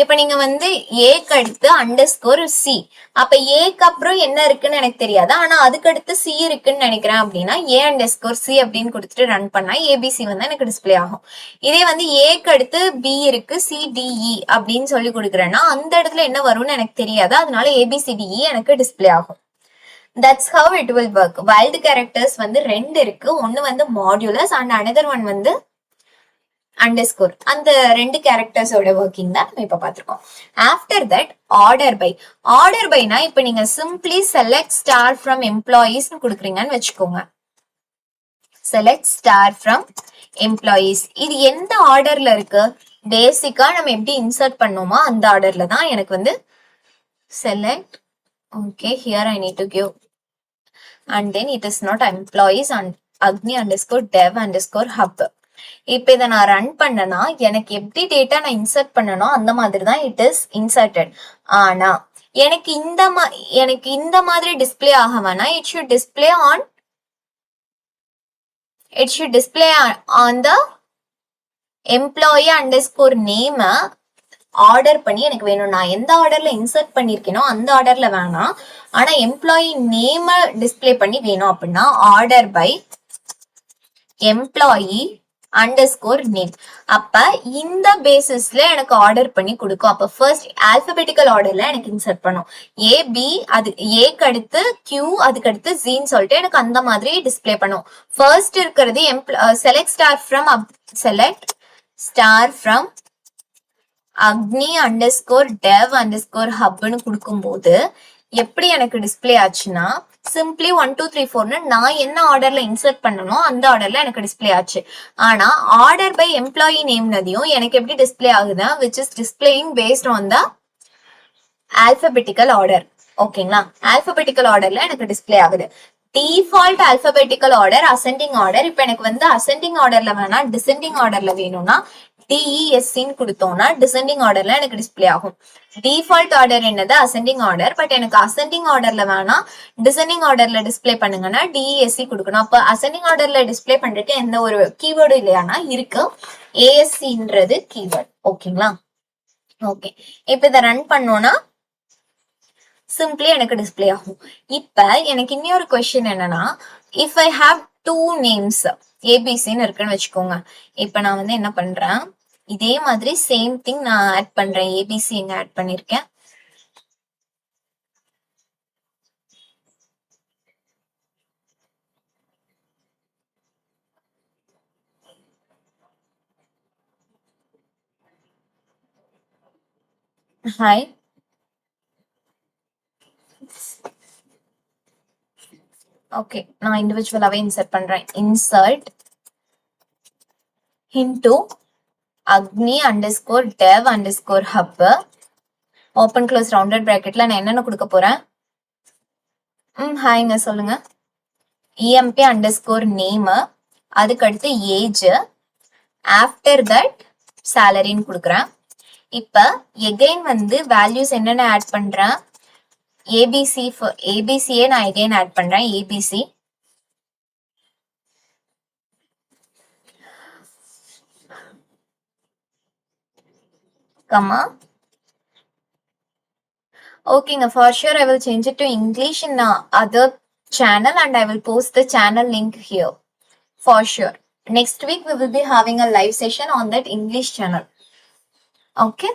இப்ப நீங்க வந்து ஏக்கு அடுத்து அண்டர்ஸ்கோர் சி, அப்ப ஏக்கு அப்புறம் என்ன இருக்குன்னு எனக்கு தெரியாது, ஆனா அதுக்கு அடுத்து சி இருக்குன்னு நினைக்கிறேன் அப்படின்னா ஏ அண்டர்ஸ்கோர் சி அப்படின்னு கொடுத்துட்டு ரன் பண்ணா ஏபிசி வந்து எனக்கு டிஸ்பிளே ஆகும். இதே வந்து ஏக்கு அடுத்து பி இருக்கு சிடிஇ அப்படின்னு சொல்லி கொடுக்குறேன்னா அந்த இடத்துல என்ன வரும்னு எனக்கு தெரியாது, அதனால ஏபிசிடிஇ எனக்கு டிஸ்பிளே ஆகும். That's how it will work. Wild characters வந்து 2 இருக்கு, ஒன்னு வந்து மாடுலஸ் அண்ட் அனதர் ஒன் வந்து அண்டர்ஸ்கோர். அந்த 2 கேரக்டர்ஸோட ஒர்க்கிங் தான் நம்ம இப்ப பார்த்திருக்கோம். ஆஃப்டர் தட் ஆர்டர் பைனா இப்ப நீங்க சிம்பிளி செலக்ட் ஸ்டார் ஃப்ரம் எம்ப்ளாயீஸ்னு கொடுக்குறீங்கன்னு வச்சுக்கோங்க. செலக்ட் ஸ்டார் ஃப்ரம் எம்ப்ளாயீஸ், இது எந்த ஆர்டர்ல இருக்கு? பேசிக்கா நம்ம எப்படி இன்சர்ட் பண்ணோமோ அந்த ஆர்டர்ல தான் எனக்கு வந்து select. Okay, here I need to give and then it is not employees and agni_dev_hub. இப்ப இதை நான் ரன் பண்ணனா எனக்கு எப்படி டேட்டா நான் இன்சர்ட் பண்ணணும் அந்த மாதிரி தான் இட் இஸ் இன்சர்டட். ஆனா எனக்கு இந்த மாதிரி டிஸ்பிளே ஆக வேணா, it should display on the employee underscore name order பண்ணி எனக்கு வேணும். நான் எந்த ஆர்டர்ல இன்சர்ட் பண்ணிருக்கேனோ அந்த ஆர்டர்ல வேணாம், ஆனா எம்ப்ளாயி நேம் டிஸ்பிளே பண்ணி வேணும் அப்படின்னா order by employee underscore name. அப்ப இந்த பேசிஸ்ல எனக்கு ஆர்டர் பண்ணி கொடுக்கும். அப்ப ஃபர்ஸ்ட் ஆல்பபெட்டிக்கல் ஆர்டர்ல எனக்கு இன்சர்ட் பண்ணும். ஏபி, அது ஏக்கு அடுத்து கியூ, அதுக்கு அடுத்து ஜின்னு சொல்லிட்டு எனக்கு அந்த மாதிரி டிஸ்பிளே பண்ணும். ஃபர்ஸ்ட் இருக்கிறது செலக்ட் ஸ்டார் ஃப்ரம் agni_dev_hubன்னு கொடுக்கும்போது எப்படி எனக்கு டிஸ்பிளே ஆச்சுன்னா சிம்பிளி 1 2 3 4ன்னு நான் என்ன ஆர்டர்ல இன்சர்ட் பண்ணணும் அந்த ஆர்டர்ல எனக்கு டிஸ்பிளே ஆச்சு. ஆனா ஆர்டர் பை எம்ப்ளாயி நேம்னதையும் எனக்கு எப்படி டிஸ்பிளே ஆகுது, which is displaying based on the alphabetical order. ஓகேங்களா, ஆல்பபெட்டிக்கல் ஆர்டர்ல எனக்கு டிஸ்பிளே ஆகுது. Default alphabetical order ascending order. இப்ப எனக்கு வந்து அசெண்டிங் ஆர்டர்ல வேணா டிசெண்டிங் ஆர்டர்ல வேணும்னா டிஇஎஸ்சின்னு கொடுத்தோம்னா டிசெண்டிங் ஆர்டர்ல எனக்கு டிஸ்பிளே ஆகும். டிஃபால்ட் ஆர்டர் என்னது அசெண்டிங் ஆர்டர், பட் எனக்கு அசெண்டிங் ஆர்டர்ல வேணா டிசெண்டிங் ஆர்டர்ல டிஸ்பிளே பண்ணுங்கன்னா டிஇஎஸ்சி கொடுக்கணும். அப்ப அசெண்டிங் ஆர்டர்ல டிஸ்பிளே பண்றதுக்கு எந்த ஒரு கீவேர்டும் இல்லையானா இருக்கு, ஏஎஸ்சின்றது கீவேர்ட். ஓகேங்களா, ஓகே. இப்ப இதை ரன் பண்ணோம்னா சிம்பிளி எனக்கு டிஸ்பிளே ஆகும். இப்ப எனக்கு இன்னொரு கொஸ்டின் என்னன்னா, இஃப் ஐ ஹாவ் 2 நேம்ஸ் ஏபிசின்னு இருக்குன்னு வச்சுக்கோங்க. இப்ப நான் வந்து என்ன பண்றேன், இதே மாதிரி சேம் திங் நான் ஆட் பண்றேன். ஏபிசி எங்க ஆட் பண்ணிருக்கேன், ஹாய். ஓகே, நான் இண்டிவிஜுவலாவே இன்சர்ட் பண்றேன். Insert into agni_dev_hub open close rounded பிராக்கெட்ல நான் என்னென்ன கொடுக்க போறேன், ஹாய்ங்க சொல்லுங்க. emp_name, அதுக்கு அடுத்து ஏஜ், ஆஃப்டர் தட் சேலரின்னு கொடுக்குறேன். இப்ப எகைன் வந்து வேல்யூஸ் என்னென்ன ஆட் பண்றேன், ஏபிசியே நான் எகைன் ஆட் பண்றேன். ABC comma. Okay, for sure I will change it to English in other channel and I will post the channel link here. For sure. Next week we will be having a live session on that English channel. Okay.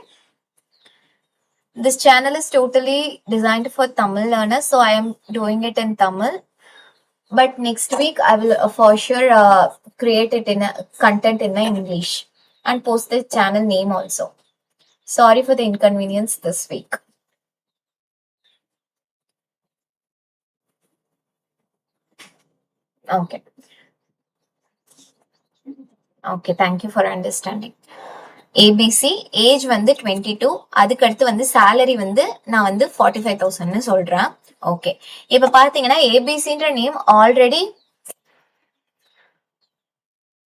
This channel is totally designed for Tamil learners, so I am doing it in Tamil. But next week I will for sure create it in content in English and post the channel name also. Sorry for the inconvenience this week. Okay. Okay, thank you for understanding. ABC age வந்து 22, அதுக்கு அடுத்து வந்து சேலரி வந்து நான் வந்து 45,000ன்னு சொல்றேன். ஓகே, இப்ப பாத்தீங்கன்னா ஏபிசின்ற name already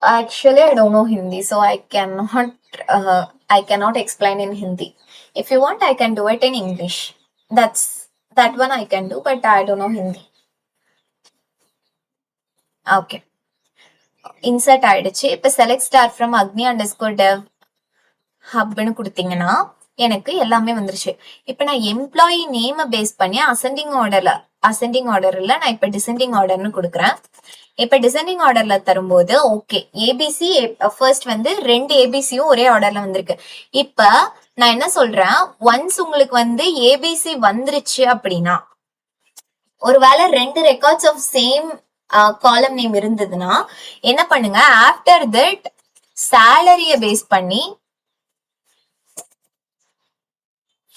Actually, I don't know Hindi, so I cannot explain in Hindi. If you want, I can do it in English. That one I can do, but I don't know Hindi. Okay. Insert ஆயிடுச்சு. இப்ப select star from agni underscore dev hubன்னு கொடுத்தீங்கன்னா எனக்கு எல்லாமே வந்துருச்சு. இப்ப நான் எம்ப்ளாயி நேம் பேஸ் பண்ணி அசெண்டிங் ஆர்டர்ல நான் இப்ப டிசெண்டிங் ஆர்டர்னு கொடுக்குறேன். இப்ப டிசெண்டிங் ஆர்டர்ல தரும்போது ஓகே ஏபிசி ஃபர்ஸ்ட் வந்து 2 ஏபிசியும் ஒரே ஆர்டர்ல வந்திருக்கு. இப்ப நான் என்ன சொல்றேன், ஒன்ஸ் உங்களுக்கு வந்து ஏபிசி வந்துருச்சு அப்படின்னா, ஒருவேளை 2 records of same column name இருந்ததுன்னா என்ன பண்ணுங்க, ஆஃப்டர் தட் சேலரிய பேஸ் பண்ணி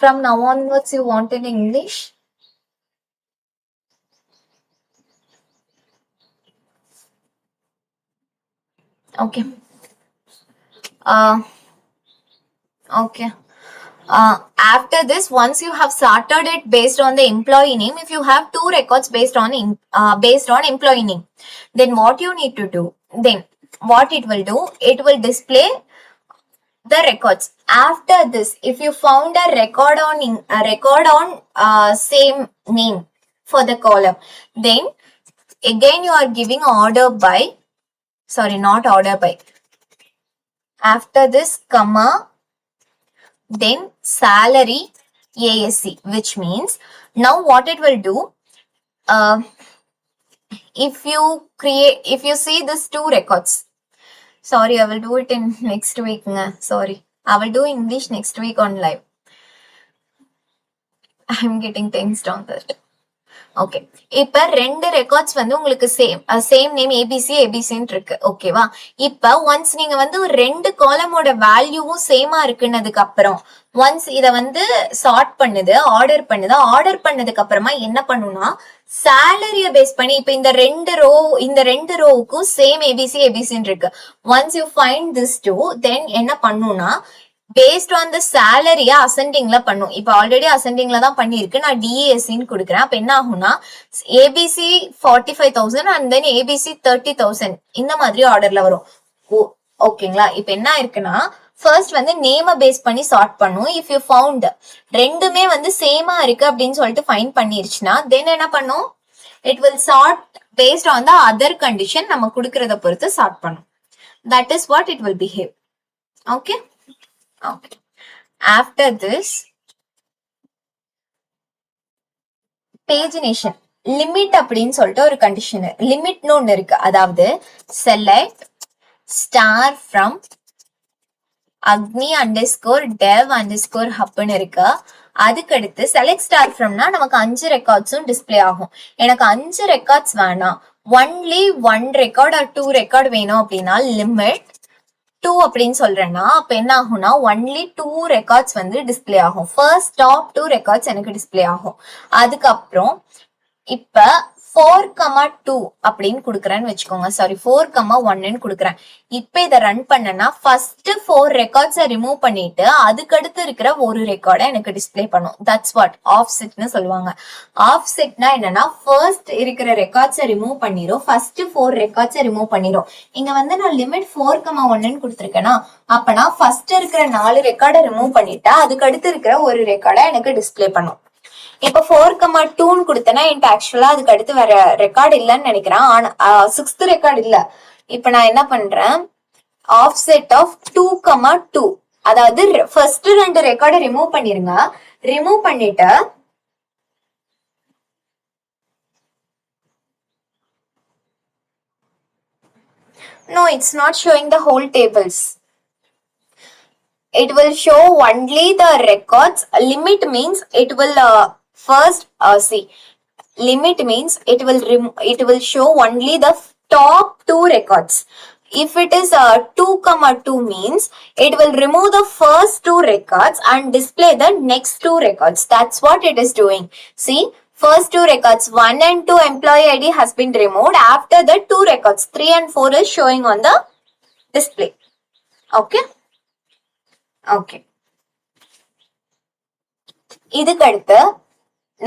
from now onwards you want in English. Okay. Okay. After this, once you have sorted it based on the employee name, if you have 2 records based on employee name, then what you need to do, then what it will do, it will display the records. After this, if you found a record on same name for the column, then again you are giving order by, sorry, not order by. After this, comma, then salary ASC, which means now what it will do, if you see this 2 records, sorry, I will do it in next week. Sorry, I will do English next week on live. I am getting tensed on that. Okay, இப்ப 2 ரெக்கார்ட்ஸ் வந்து உங்களுக்கு சேம் நேம் ஏபிசின்னு இருக்கு. ஓகேவா? இப்ப ஒன்ஸ் நீங்க வந்து ஒரு 2 காலமோட வேல்யூவும் சேமா இருக்குன்னதுக்கு அப்புறம் ஒன்ஸ் இத வந்து சார்ட் பண்ணுது, ஆர்டர் பண்ணதுக்கு அப்புறமா என்ன பண்ணுனா, சேலரிய பேஸ் பண்ணி இப்ப இந்த 2 ரோவுக்கும் சேம் ஏபிசின்னு இருக்கு. Once you find this two, then என்ன பண்ணுனா, பேஸ்ட் ஆன் த சேலரியா அசெண்டிங்ல பண்ணும். இப்ப ஆல்ரெடி அசெண்டிங்ல தான் பண்ணிருக்கு, நான் டிஎஸ்சின்னு கொடுக்குறேன். அப்ப என்ன ஆகும்னா, ஏபிசி 45,000 அண்ட் தென் ஏபிசி 30,000 இந்த மாதிரி ஆர்டர்ல வரும். ஓகேங்களா? இப்ப என்ன இருக்குன்னா, ஃபர்ஸ்ட் வந்து நேம பேஸ் பண்ணி சார்ட் பண்ணும். இஃப் யூ ஃபவுண்ட் ரெண்டுமே வந்து சேமா இருக்கு அப்படின்னு சொல்லிட்டு ஃபைண்ட் பண்ணிருச்சுன்னா, தென் என்ன பண்ணும், it will chart based on the other condition, நம்ம கொடுக்கறத பொறுத்து சார்ட் பண்ணும். That is what it will behave. Okay. Okay. After this, pagination limit அப்படின்னு சொல்லிட்டு ஒரு கண்டிஷன், லிமிட்னு ஒண்ணு இருக்கு. அதாவது select star from agni underscore dev underscore hubன்னு இருக்கு. அதுக்கடுத்து select star fromனா நமக்கு 5 ரெக்கார்ட்ஸும் டிஸ்பிளே ஆகும். எனக்கு 5 ரெக்கார்ட்ஸ் வேணாம், ஒன்லி 1 ரெக்கார்ட் ஆர் 2 ரெக்கார்ட் வேணும் அப்படின்னா லிமிட் 2 அப்படின்னு சொல்றேன்னா, அப்ப என்ன ஆகும்னா, ஒன்லி 2 ரெக்கார்ட்ஸ் வந்து டிஸ்பிளே ஆகும். ஃபர்ஸ்ட் டாப் 2 ரெக்கார்ட்ஸ் எனக்கு டிஸ்பிளே ஆகும். அதுக்கப்புறம் இப்ப 4,2 அப்படின்னு கொடுக்குறேன்னு வச்சுக்கோங்க. சாரி, 4,1ன்னு கொடுக்குறேன். இப்ப இதை ரன் பண்ணனா ஃபர்ஸ்ட் 4 ரெக்கார்ட்ஸை ரிமூவ் பண்ணிட்டு அதுக்கடுத்து இருக்கிற ஒரு ரெக்கார்டை எனக்கு டிஸ்பிளே பண்ணும். தட்ஸ் வாட் ஆஃப்செட்னு சொல்லுவாங்க. ஆஃப்செட்னா என்னன்னா, ஃபர்ஸ்ட் இருக்கிற ரெக்கார்ட்ஸை ரிமூவ் பண்ணிரும், ஃபர்ஸ்ட் 4 ரெக்கார்ட்ஸை ரிமூவ் பண்ணிரும். இங்க வந்து நான் லிமிட் 4,1ன்னு கொடுத்துருக்கேன்னா, அப்பனா ஃபர்ஸ்ட் இருக்கிற 4 ரெக்கார்டை ரிமூவ் பண்ணிட்டா அதுக்கு அடுத்து இருக்கிற ஒரு ரெக்கார்டை எனக்கு டிஸ்பிளே பண்ணும். இப்ப 4,2ன்னு கொடுத்தேன்னா என்கிட்ட ஆக்சுவலா அதுக்கு அடுத்து வேற ரெக்கார்டு இல்லைன்னு நினைக்கிறேன். ஆனா 6th ரெக்கார்டு இல்ல. இப்ப நான் என்ன பண்றேன், ஆஃப்செட் ஆஃப் 2,2, அதாவது ஃபர்ஸ்ட் 2 ரெக்கார்டை ரிமூவ் பண்ணிருங்க. ரிமூவ் பண்ணிட்டு no, it's not showing the whole tables. It will show only the records. Limit means it will first see. Limit means it will show only the top 2 records. If it is 2,2 means it will remove the first 2 records and display the next 2 records. That's what it is doing. See, first 2 records 1 and 2 employee ID has been removed. After that 2 records 3 and 4 is showing on the display. Okay. Okay. இதுக்கு அடுத்து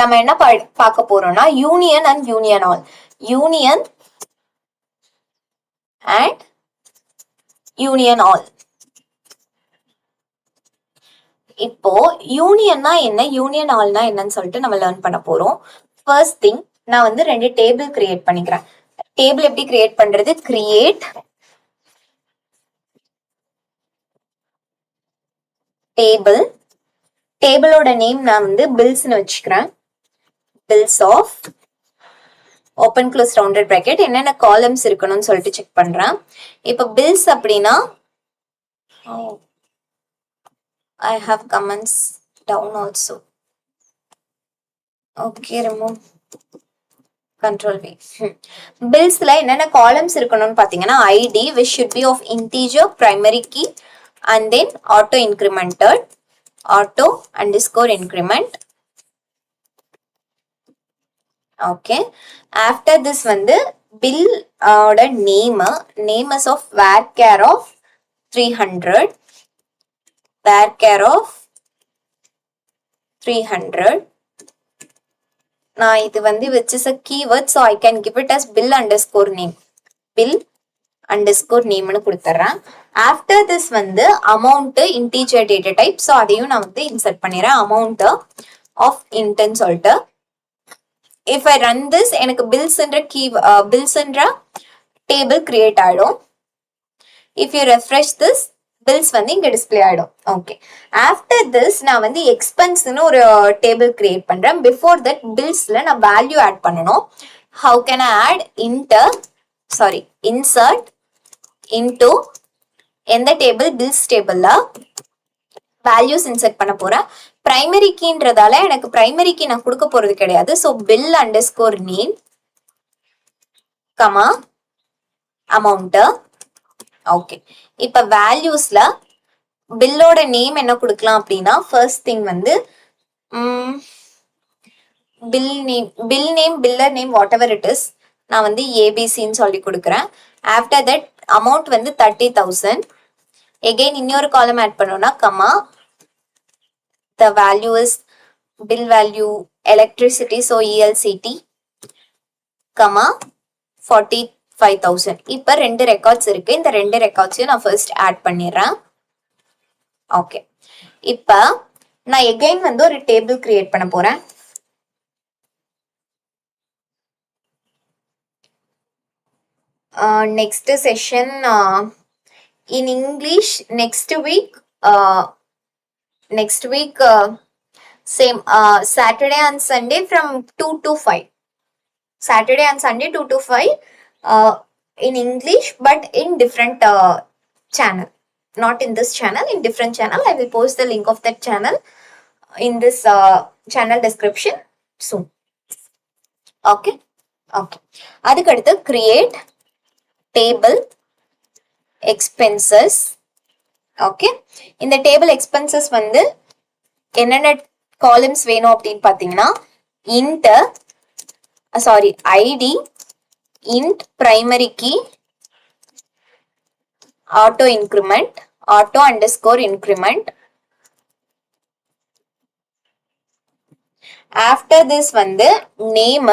நம்ம என்ன பார்க்க போறோம்னா, union and union all. Union and union all. இப்போ யூனியன்னா என்ன, யூனியன் ஆல்னா என்னன்னு சொல்லிட்டு நம்ம லேர்ன் பண்ண போறோம். ஃபர்ஸ்ட் திங், நான் வந்து 2 டேபிள் கிரியேட் பண்ணிக்கிறேன். டேபிள் எப்படி கிரியேட் பண்றது? Create table. டேபிளோட நேம் நான் வந்து பில்ஸ்னு வச்சுக்கிறேன். Bills of open close rounded bracket. என்னென்ன காலம்ஸ் இருக்கணும்னு சொல்லிட்டு செக் பண்றேன். இப்போ பில்ஸ் அப்படின்னா I have comments down also. Okay, remove. Control V. Billsல என்னென்ன காலம்ஸ் இருக்கணும்னு பாத்தீங்கன்னா ID which should be of integer primary key and then auto incremented, auto underscore increment. Okay. After this வந்து bill ஓட name is of varchar of 300, varchar of 300. நான் இது வந்து which is a keyword, so I can give it as bill underscore name. Bill underscore name னு கொடுத்துறேன். After this வந்து amount integer data type, so அதையும் நான் வந்து insert பண்ணிடுறேன். amount of int ன்னு சொல்லிட்டு. If I run this, எனக்கு bills ன்ற table create ஆயிடும். If you refresh this, bills வந்து இங்க டிஸ்பிளே ஆயிடும். ஓகே. ஆஃப்டர் திஸ் நான் வந்து எக்ஸ்பென்ஸ்னு ஒரு டேபிள் கிரியேட் பண்றேன். பிஃபோர் தட் பில்ஸ்ல நான் வேல்யூ ஆட் பண்ணணும். How can I add? Insert into எந்த டேபிள்? பில்ஸ் டேபிள்ல வேல்யூஸ் இன்சர்ட் பண்ண போறேன். பிரைமரி கீன்றதால எனக்கு பிரைமரி கீ நான் கொடுக்க போறது கிடையாது. So bill underscore name comma amount. Okay. இப்ப வேல்யூஸ்ல பில்லோட நேம் என்ன கொடுக்கலாம் அப்படின்னா ஃபர்ஸ்ட் திங் வந்து pillar name what ever it is, நான் வந்து ஏபிசின்னு சொல்லி கொடுக்குறேன். ஆஃப்டர் தட் அமௌண்ட் வந்து 30,000. எகெயின் இன்னொரு காலம் ஆட் பண்ணோம்னா comma the value is bill value electricity, so ELCT comma 45,000. இப்ப 2 ரெக்கார்ட்ஸ் இருக்கு. இந்த 2 ரெக்கார்ட்ஸையும் நான் ஃபர்ஸ்ட் ஆட் பண்ணிடுறேன். ஓகே. இப்ப நான் எகைன் வந்து ஒரு டேபிள் கிரியேட் பண்ண போறேன். Next session in English next week, same Saturday and Sunday from 2 to 5. Saturday and Sunday 2 to 5 in English, but in different channel. Not in this channel, in different channel. I will post the link of that channel in this channel description soon. Okay. அதுக்கு அடுத்து create table expenses. ஓகே. இந்த டேபிள் எக்ஸ்பென்சஸ் வந்து என்னென்ன காலம்ஸ் வேணும் அப்படின்னு பாத்தீங்கன்னா ID, int primary key, auto increment, auto underscore increment. After this வந்து name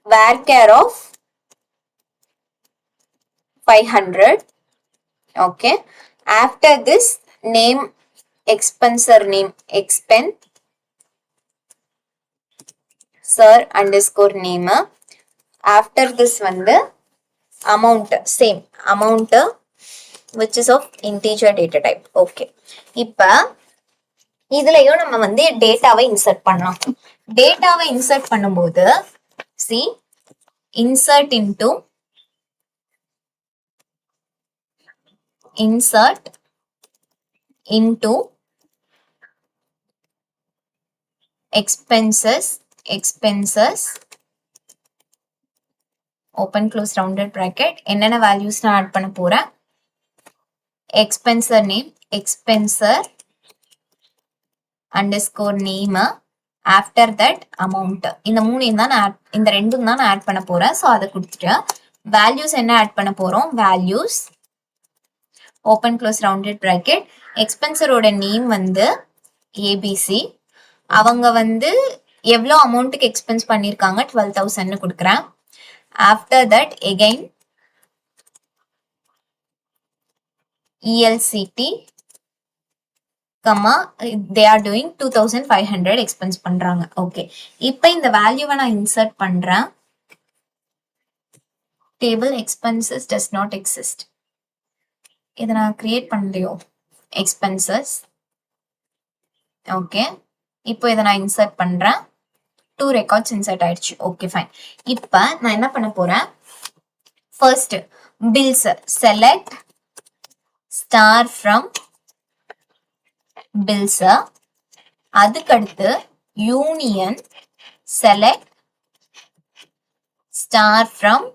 varchar of 500. Okay. After this name expenser name expenser underscore name. After this வந்து amount, same amount which is of integer data type. Okay. இப்ப இதுலயும் நம்ம வந்து டேட்டாவை இன்சர்ட் பண்ணலாம். டேட்டாவை இன்சர்ட் பண்ணும்போது insert into expenses open close rounded bracket. என்னென்ன வேல்யூஸ் நான் ஆட் பண்ண போறேன்? expenser name expenser underscore name. after that amount. இந்த ரெண்டும் தான் நான் ஆட் பண்ண போறேன். ஸோ அதை கொடுத்துட்டு வேல்யூஸ் என்ன ஆட் பண்ண போறோம்? Values open close rounded bracket. எக்ஸ்பென்சரோட நேம் வந்து ABC. அவங்க வந்து எவ்வளோ அமௌண்ட்டுக்கு எக்ஸ்பென்ஸ் பண்ணியிருக்காங்க? 12,000 கொடுக்குறேன். After that again ELCT, they are doing 2500 expense பண்றாங்க. ஓகே, இப்போ இந்த வேல்யூவை நான் இன்சர்ட் பண்றேன். Table expenses does not exist. இதை நான் கிரியேட் பண்ணலையோ, எக்ஸ்பென்சஸ். ஓகே, இப்போ இதை நான் இன்சர்ட் பண்றேன். 2 ரெக்கார்ட்ஸ் இன்சர்ட் ஆயிடுச்சு. Okay, fine. இப்போ நான் என்ன பண்ண போறேன், first bills select star from bills, அதுக்கடுத்து union select star from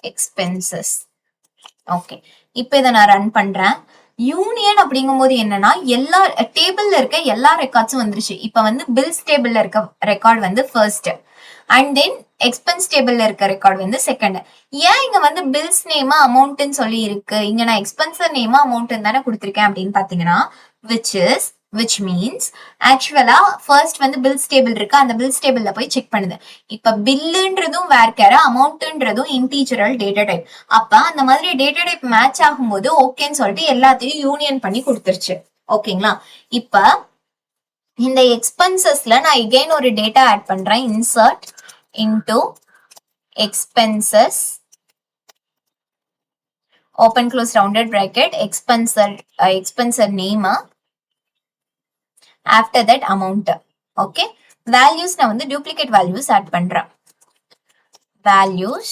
expenses. Okay, இப்போ இதை நான் ரன் பண்றேன். யூனியன் அப்படிங்கும் போது என்னன்னா, எல்லா டேபிள்ல இருக்க எல்லா ரெக்கார்ட்ஸும் வந்துருச்சு. இப்ப வந்து பில்ஸ் டேபிள்ல இருக்க ரெக்கார்ட் வந்து ஃபர்ஸ்ட், அண்ட் தென் எக்ஸ்பென்ஸ் டேபிள்ல இருக்க ரெக்கார்ட் வந்து செகண்ட். ஏன் இங்க வந்து பில்ஸ் நேமா அமௌண்ட்னு சொல்லி இருக்கு, இங்க நான் எக்ஸ்பென்சர் நேமா அமௌண்ட் தானே கொடுத்துருக்கேன் அப்படின்னு பாத்தீங்கன்னா, which means ஆக்சுவலா ஃபர்ஸ்ட் வந்து பில்ஸ் டேபிள் இருக்கு, அந்த பில்ஸ் டேபிள்ல போய் செக் பண்ணுது. இப்ப பில்லுன்றதும் வேர்க்கேர, அமௌண்ட்ன்றதும் இன்டீஜரல் டேட்டா டைப். அப்ப அந்த மாதிரி டேட்டா டைப் மேட்ச் ஆகும்போது ஓகேன்னு சொல்லிட்டு எல்லாத்தையும் யூனியன் பண்ணி கொடுத்துருச்சு. ஓகேங்களா? இப்ப இந்த எக்ஸ்பென்சஸ்ல நான் again ஒரு டேட்டா ஆட் பண்றேன். Insert into expenses, open close rounded bracket, expenser name, after that amount. Okay, values நான் வந்து duplicate values add பண்றேன். values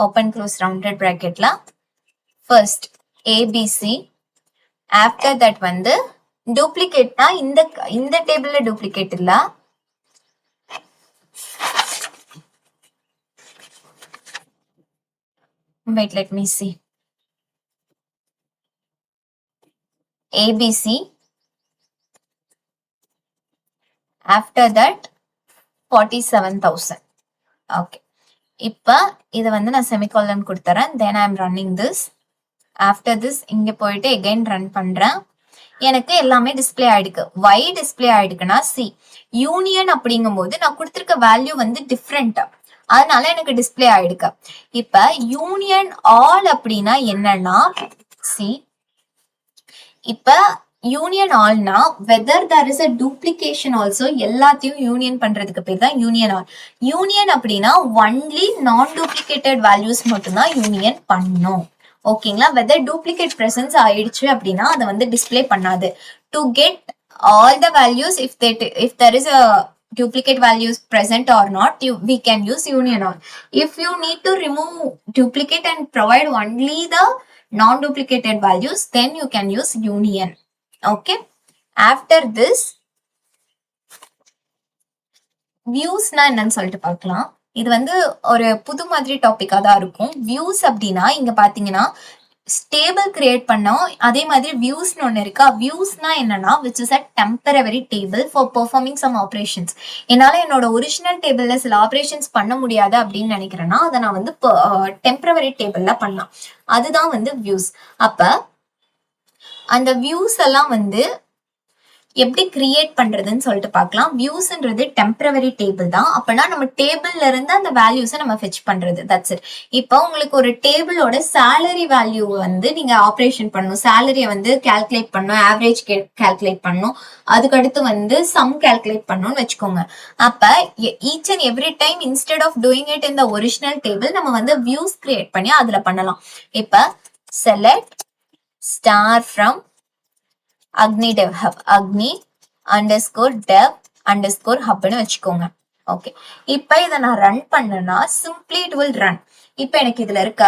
open close rounded bracketல first ABC, after that வந்து duplicate னா இந்த டேபிள்ல duplicate இல்ல, wait, let me see. ABC, after that 47,000. okay, இப்ப இத வந்து நான் செமிகோலன் கொடுத்துறேன். then I am running this. after this இங்க போயிட்டு again run பண்றேன். எனக்கு எல்லாமே டிஸ்பிளே ஆயிடுக்கு. why டிஸ்பிளே ஆயிடுக்குன்னா, சி யூனியன் அப்படிங்கும் போது நான் கொடுத்திருக்க வேல்யூ வந்து டிஃப்ரெண்ட், அதனால எனக்கு டிஸ்பிளே ஆயிடுக்கு. இப்ப யூனியன் ஆல் அப்படின்னா என்னன்னா, சி இப்ப யூனியன் ஆல்னா whether there is a duplication also, எல்லாத்தையும் யூனியன் பண்றதுக்கு பேர் தான் யூனியன் ஆல். யூனியன் அப்படின்னா ஒன்லி நான் டூப்ளிகேட்டட் வேல்யூஸ் மட்டும்தான் யூனியன் பண்ணும். ஓகேங்களா? வெதர் டூப்ளிகேட் பிரசன்ஸ் ஆயிடுச்சு அப்படின்னா அதை வந்து டிஸ்பிளே பண்ணாது. To get all the values, if there is a duplicate values present or not, we can use union all. if you need to remove duplicate and provide only the non-duplicated values, then you can use union. okay, after this views na என்னன்னு சொல்லிட்டு பார்க்கலாம். இது வந்து ஒரு புது மாதிரி டாபிக்கா தான் இருக்கும். வியூஸ் அப்படின்னா இங்க பாத்தீங்கன்னா டேபிள் கிரியேட் பண்ணோம், அதே மாதிரி வியூஸ்னு ஒண்ணு இருக்கா. வியூஸ்னா என்னன்னா, which is a temporary table for performing some operations. என்னால என்னோட ஒரிஜினல் டேபிள்ல சில ஆபரேஷன்ஸ் பண்ண முடியாது அப்படின்னு நினைக்கிறேன்னா அதை நான் வந்து டெம்பரவரி டேபிள்ல பண்ணலாம். அதுதான் வந்து வியூஸ். அப்ப அந்த வியூஸ் எல்லாம் வந்து எப்படி கிரியேட் பண்றதுன்னு சொல்லிட்டு பார்க்கலாம். வியூஸ்ன்றது டெம்பரவரி டேபிள் தான். அப்பனா நம்ம டேபிள்ல இருந்து அந்த வேல்யூஸை நம்ம ஃபெச் பண்றது. That's it. இப்போ உங்களுக்கு ஒரு டேபிளோட சேலரி வேல்யூ வந்து நீங்க ஆப்ரேஷன் பண்ணணும், சேலரியை வந்து கால்குலேட் பண்ணணும், ஆவரேஜ் கால்குலேட் பண்ணணும், அதுக்கடுத்து வந்து சம் கால்குலேட் பண்ணணும்னு வச்சுக்கோங்க. அப்ப each and every time instead of doing it in the original table நம்ம வந்து வியூஸ் கிரியேட் பண்ணி அதுல பண்ணலாம். இப்ப select star from Agni dev hub, Agni underscore dev underscore hub னு வச்சுக்கோங்க. ஓகே, இப்ப இதை நான் ரன் பண்ணனா சிம்பிளி இட் வில் ரன். இப்ப எனக்கு இதுல இருக்க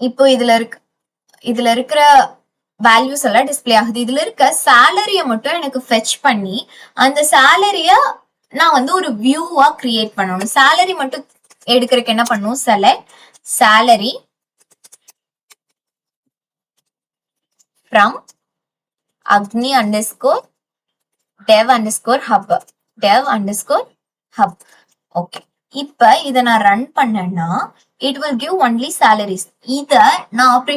இப்போ இதுல இருக்கிற வேல்யூஸ் எல்லாம் டிஸ்பிளே ஆகுது. இதுல இருக்க சேலரிய மட்டும் எனக்கு ஃபெச் பண்ணி அந்த சேலரிய நான் வந்து ஒரு வியூவா கிரியேட் பண்ணணும். சேலரி மட்டும் எடுக்கிறதுக்கு என்ன பண்ணும், select salary from Agni underscore dev underscore hub. Okay, இப்ப இத நான் ரன் பண்ணேன்னா it will give only salaries. இத நான்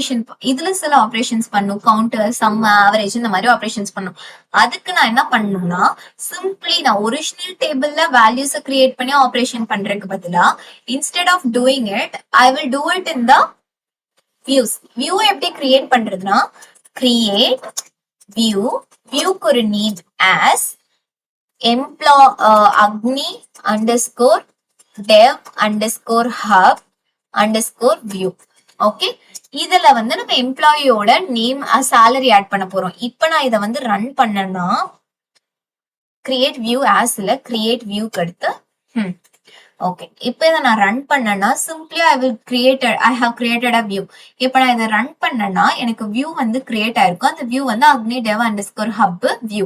இதுல சில ஆபரேஷன்ஸ் பண்ணும், கவுண்டர், சம், ஆவரேஜ் இந்த மாதிரி ஆபரேஷன்ஸ் பண்ணும். அதுக்கு நான் என்ன பண்ணணும்னா சிம்பிளி நான் ஒரிஜினல் டேபிள்ல வேல்யூஸ் கிரியேட் பண்ணி ஆபரேஷன் பண்றதுக்கு பதிலா instead of doing it I will do it in the views. View எப்படி கிரியேட் பண்றதுன்னா கிரியேட் வியூக்கு ஒரு name as agni underscore dev underscore hub underscore view. ஓகே, இதுல வந்து நம்ம எம்ப்ளாயியோட நேம் salary ஆட் பண்ண போறோம். இப்ப நான் இதை வந்து ரன் பண்ணனா கிரியேட் வியூ ஆஸ் இல்ல கிரியேட் வியூக்கு அடுத்து ஓகே, இப்போ இதை நான் ரன் பண்ணனா simply I have created a view. இப்போ நான் இதை ரன் பண்ணனா எனக்கு வியூ வந்து கிரியேட் ஆயிருக்கும். அந்த வியூ வந்து அக்னி டெவ் அண்டர்ஸ்கோர் ஹப் வியூ.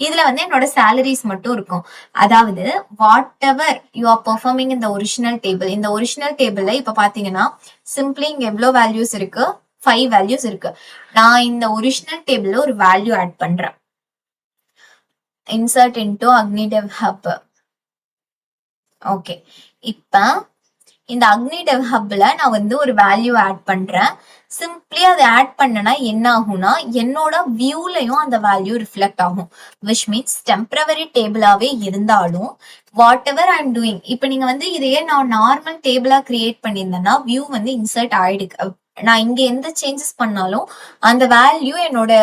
இதுல வந்து என்னோட சாலரிஸ் மட்டும் இருக்கும். அதாவது what ever you are performing இந்த ஒரிஜினல் டேபிள், இந்த ஒரிஜினல் டேபிள்ல இப்ப பாத்தீங்கன்னா சிம்பிளி இங்க எவ்வளவு வேல்யூஸ் இருக்கு, 5 வேல்யூஸ் இருக்கு. நான் இந்த ஒரிஜினல் டேபிள்ல ஒரு வேல்யூ ஆட் பண்றேன். இன்சர்ட் இன்டு அக்னி டெவ் ஹப். ஓகே, இப்ப இந்த அக்னி டெவ் ஹப்ல நான் வந்து ஒரு வேல்யூ ஆட் பண்றேன். சிம்பிளி அதை ஆட் பண்ணனா என்ன ஆகும்னா என்னோட வியூலயும் அந்த வேல்யூ ரிஃப்ளெக்ட் ஆகும். விச் மீன்ஸ் டெம்பரவரி டேபிளாவே இருந்தாலும் what ever I am doing, இப்ப நீங்க வந்து இதையே நான் நார்மல் டேபிளா கிரியேட் பண்ணியிருந்தேன்னா வியூ வந்து இன்சர்ட் ஆயிடுக்கு. நான் இங்க எந்த சேஞ்சஸ் பண்ணாலும் அந்த வேல்யூ என்னோட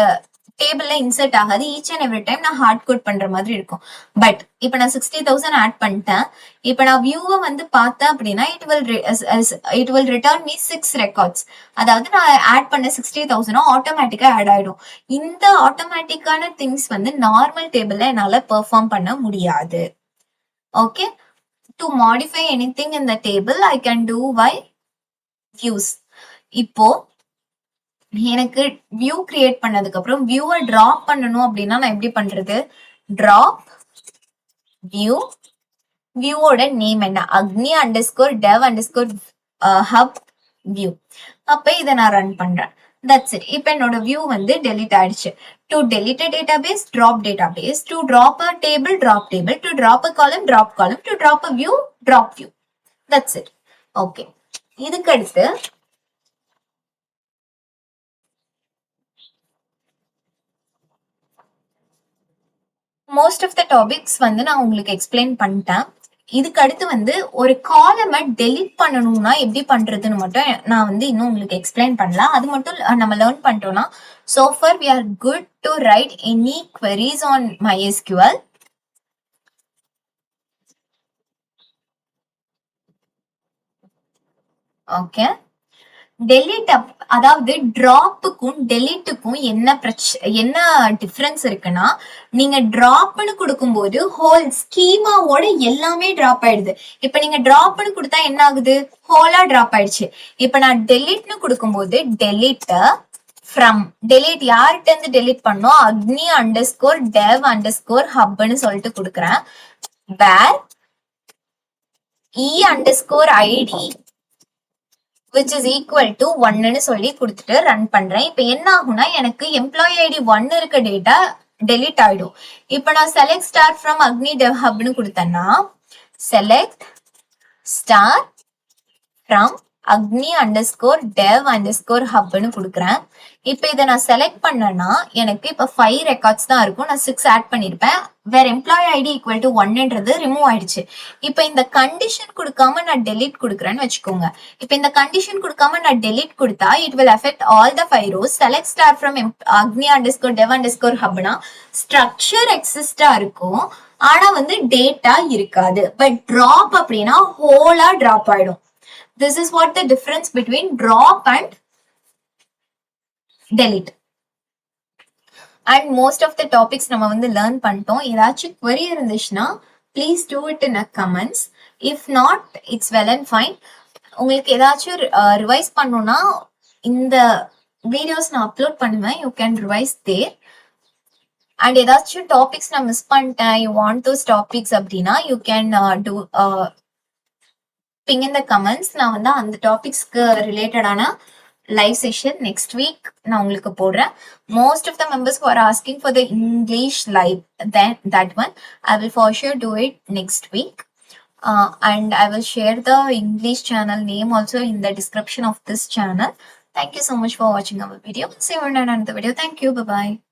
டேபிள்ல இன்சர்ட் ஆகாது. ஈச் அண்ட் எவ்ரி டைம் நான் ஹார்ட் கோட் பண்ற மாதிரி இருக்கும். பட் இப்ப நான் 60,000 ஆட் பண்ணிட்டேன். இப்ப நான் வியூவை வந்து பார்த்தேன் அப்படின்னா it will return me 6 records. அதாவது நான் ஆட் பண்ண 60,000 ஆட்டோமேட்டிக்கா ஆட் ஆயிடும். இந்த ஆட்டோமேட்டிக்கான திங்ஸ் வந்து நார்மல் டேபிள்ல என்னால பெர்ஃபார்ம் பண்ண முடியாது. Okay, to modify anything in the table I can do by views. இப்போ எனக்கு வியூ கிரியேட் பண்ணதுக்கு அப்புறம் வியூவை டிராப் பண்ணணும் அப்படின்னா நான் எப்படி பண்றது? டிராப் வியூ, வியூவோட நேம் என்ன, அக்னி underscore dev underscore hub view. அப்ப இதை நான் ரன் பண்றேன். That's it. இப்ப என்னோட வியூ வந்து டெலிட் ஆயிடுச்சு. To delete a database, drop database. To drop a table, drop table. To drop a column, drop column. To drop a view, drop view. That's it. Okay, இதுக்கு அடுத்து மோஸ்ட் ஆஃப் த டாபிக்ஸ் வந்து நான் உங்களுக்கு எக்ஸ்பிளைன் பண்ணிட்டேன். இதுக்கு அடுத்து வந்து ஒரு காலமை டெலிட் பண்ணணும்னா எப்படி பண்றதுன்னு மட்டும் நான் வந்து இன்னும் உங்களுக்கு எக்ஸ்பிளைன் பண்ணலாம். அது மட்டும் நம்ம லேர்ன் பண்ணிட்டோம்னா so far we are good to write any queries on MySQL. Okay, delete அதாவது டிராப்புக்கும் டெலிட்டுக்கும் என்ன டிஃபரன்ஸ் இருக்குன்னா நீங்க டிராப்னு கொடுக்கும்போது ஹோல் ஸ்கீமாவோட எல்லாமே டிராப் ஆயிடுது. இப்ப நீங்க டிராப்னு கொடுத்தா என்ன ஆகுது, ஹோலா டிராப் ஆயிடுச்சு. இப்ப நான் டெலிட்னு கொடுக்கும்போது டெலிட் ஃப்ரம், டெலிட் யார்கிட்ட இருந்து டெலிட் பண்ணோம், அக்னி அண்டர்ஸ்கோர் டெவ் அண்டர்ஸ்கோர் ஹப்னு சொல்லிட்டு கொடுக்குறேன். Where E underscore ID which is equal to 1ன்னு சொல்லி கொடுத்துட்டு ரன் பண்றேன். இப்ப என்ன ஆகும்னா எனக்கு எம்ப்ளாயி ஐடி 1 இருக்க டேட்டா டெலிட் ஆயிடும். இப்ப நான் செலக்ட் ஸ்டார் ஃப்ரம் அக்னி டெவ் ஹப்னு கொடுத்தேன்னா select star from Agni underscore dev underscore ஹப்னு கொடுக்குறேன். இப்ப இதை நான் செலக்ட் பண்ணேன்னா எனக்கு இப்ப 5 ரெக்கார்ட்ஸ் தான் இருக்கும். நான் 6 ஆட் பண்ணிருப்பேன். வேற எம்ப்ளாயி ஐடி ஈக்குவல் டு 1ன்றது ரிமூவ் ஆயிடுச்சு. இப்ப இந்த கண்டிஷன் கொடுக்காம நான் டெலிட் கொடுக்குறேன்னு வச்சுக்கோங்க. இப்ப இந்த கண்டிஷன் கொடுக்காம நான் டெலிட் கொடுத்தா it will affect all the 5 rows. Select star from Agni underscore dev underscore ஹப்னா structure எக்ஸிஸ்டா இருக்கும், ஆனா வந்து டேட்டா இருக்காது. பட் டிராப் அப்படின்னா ஹோலா டிராப் ஆயிடும். This is what the difference between drop and delete. And most of the topics நம்ம வந்து learn பண்ணிட்டோம். ஏதாச்சும் query இருந்துச்சுன்னா please do it in a comments. If not, it's well and fine. உங்களுக்கு ஏதாச்சும் ரிவைஸ் பண்ணணும்னா இந்த வீடியோஸ் நான் அப்லோட் பண்ணுவேன். You can revise there. And ஏதாச்சும் டாபிக்ஸ் நான் மிஸ் பண்ணிட்டேன், you want those topics அப்படின்னா you can do ping in the comments. நான் வந்து அந்த டாபிக்ஸ்க்கு ரிலேட்டடான லைவ் செஷன் நெக்ஸ்ட் வீக் நான் உங்களுக்கு போடுறேன். Most of the members who are asking for the English live, then that one I will for sure do it next week. and I will share the English channel name also in the description of this channel. Thank you so much for watching our video. See you in another video. Thank you. Bye bye.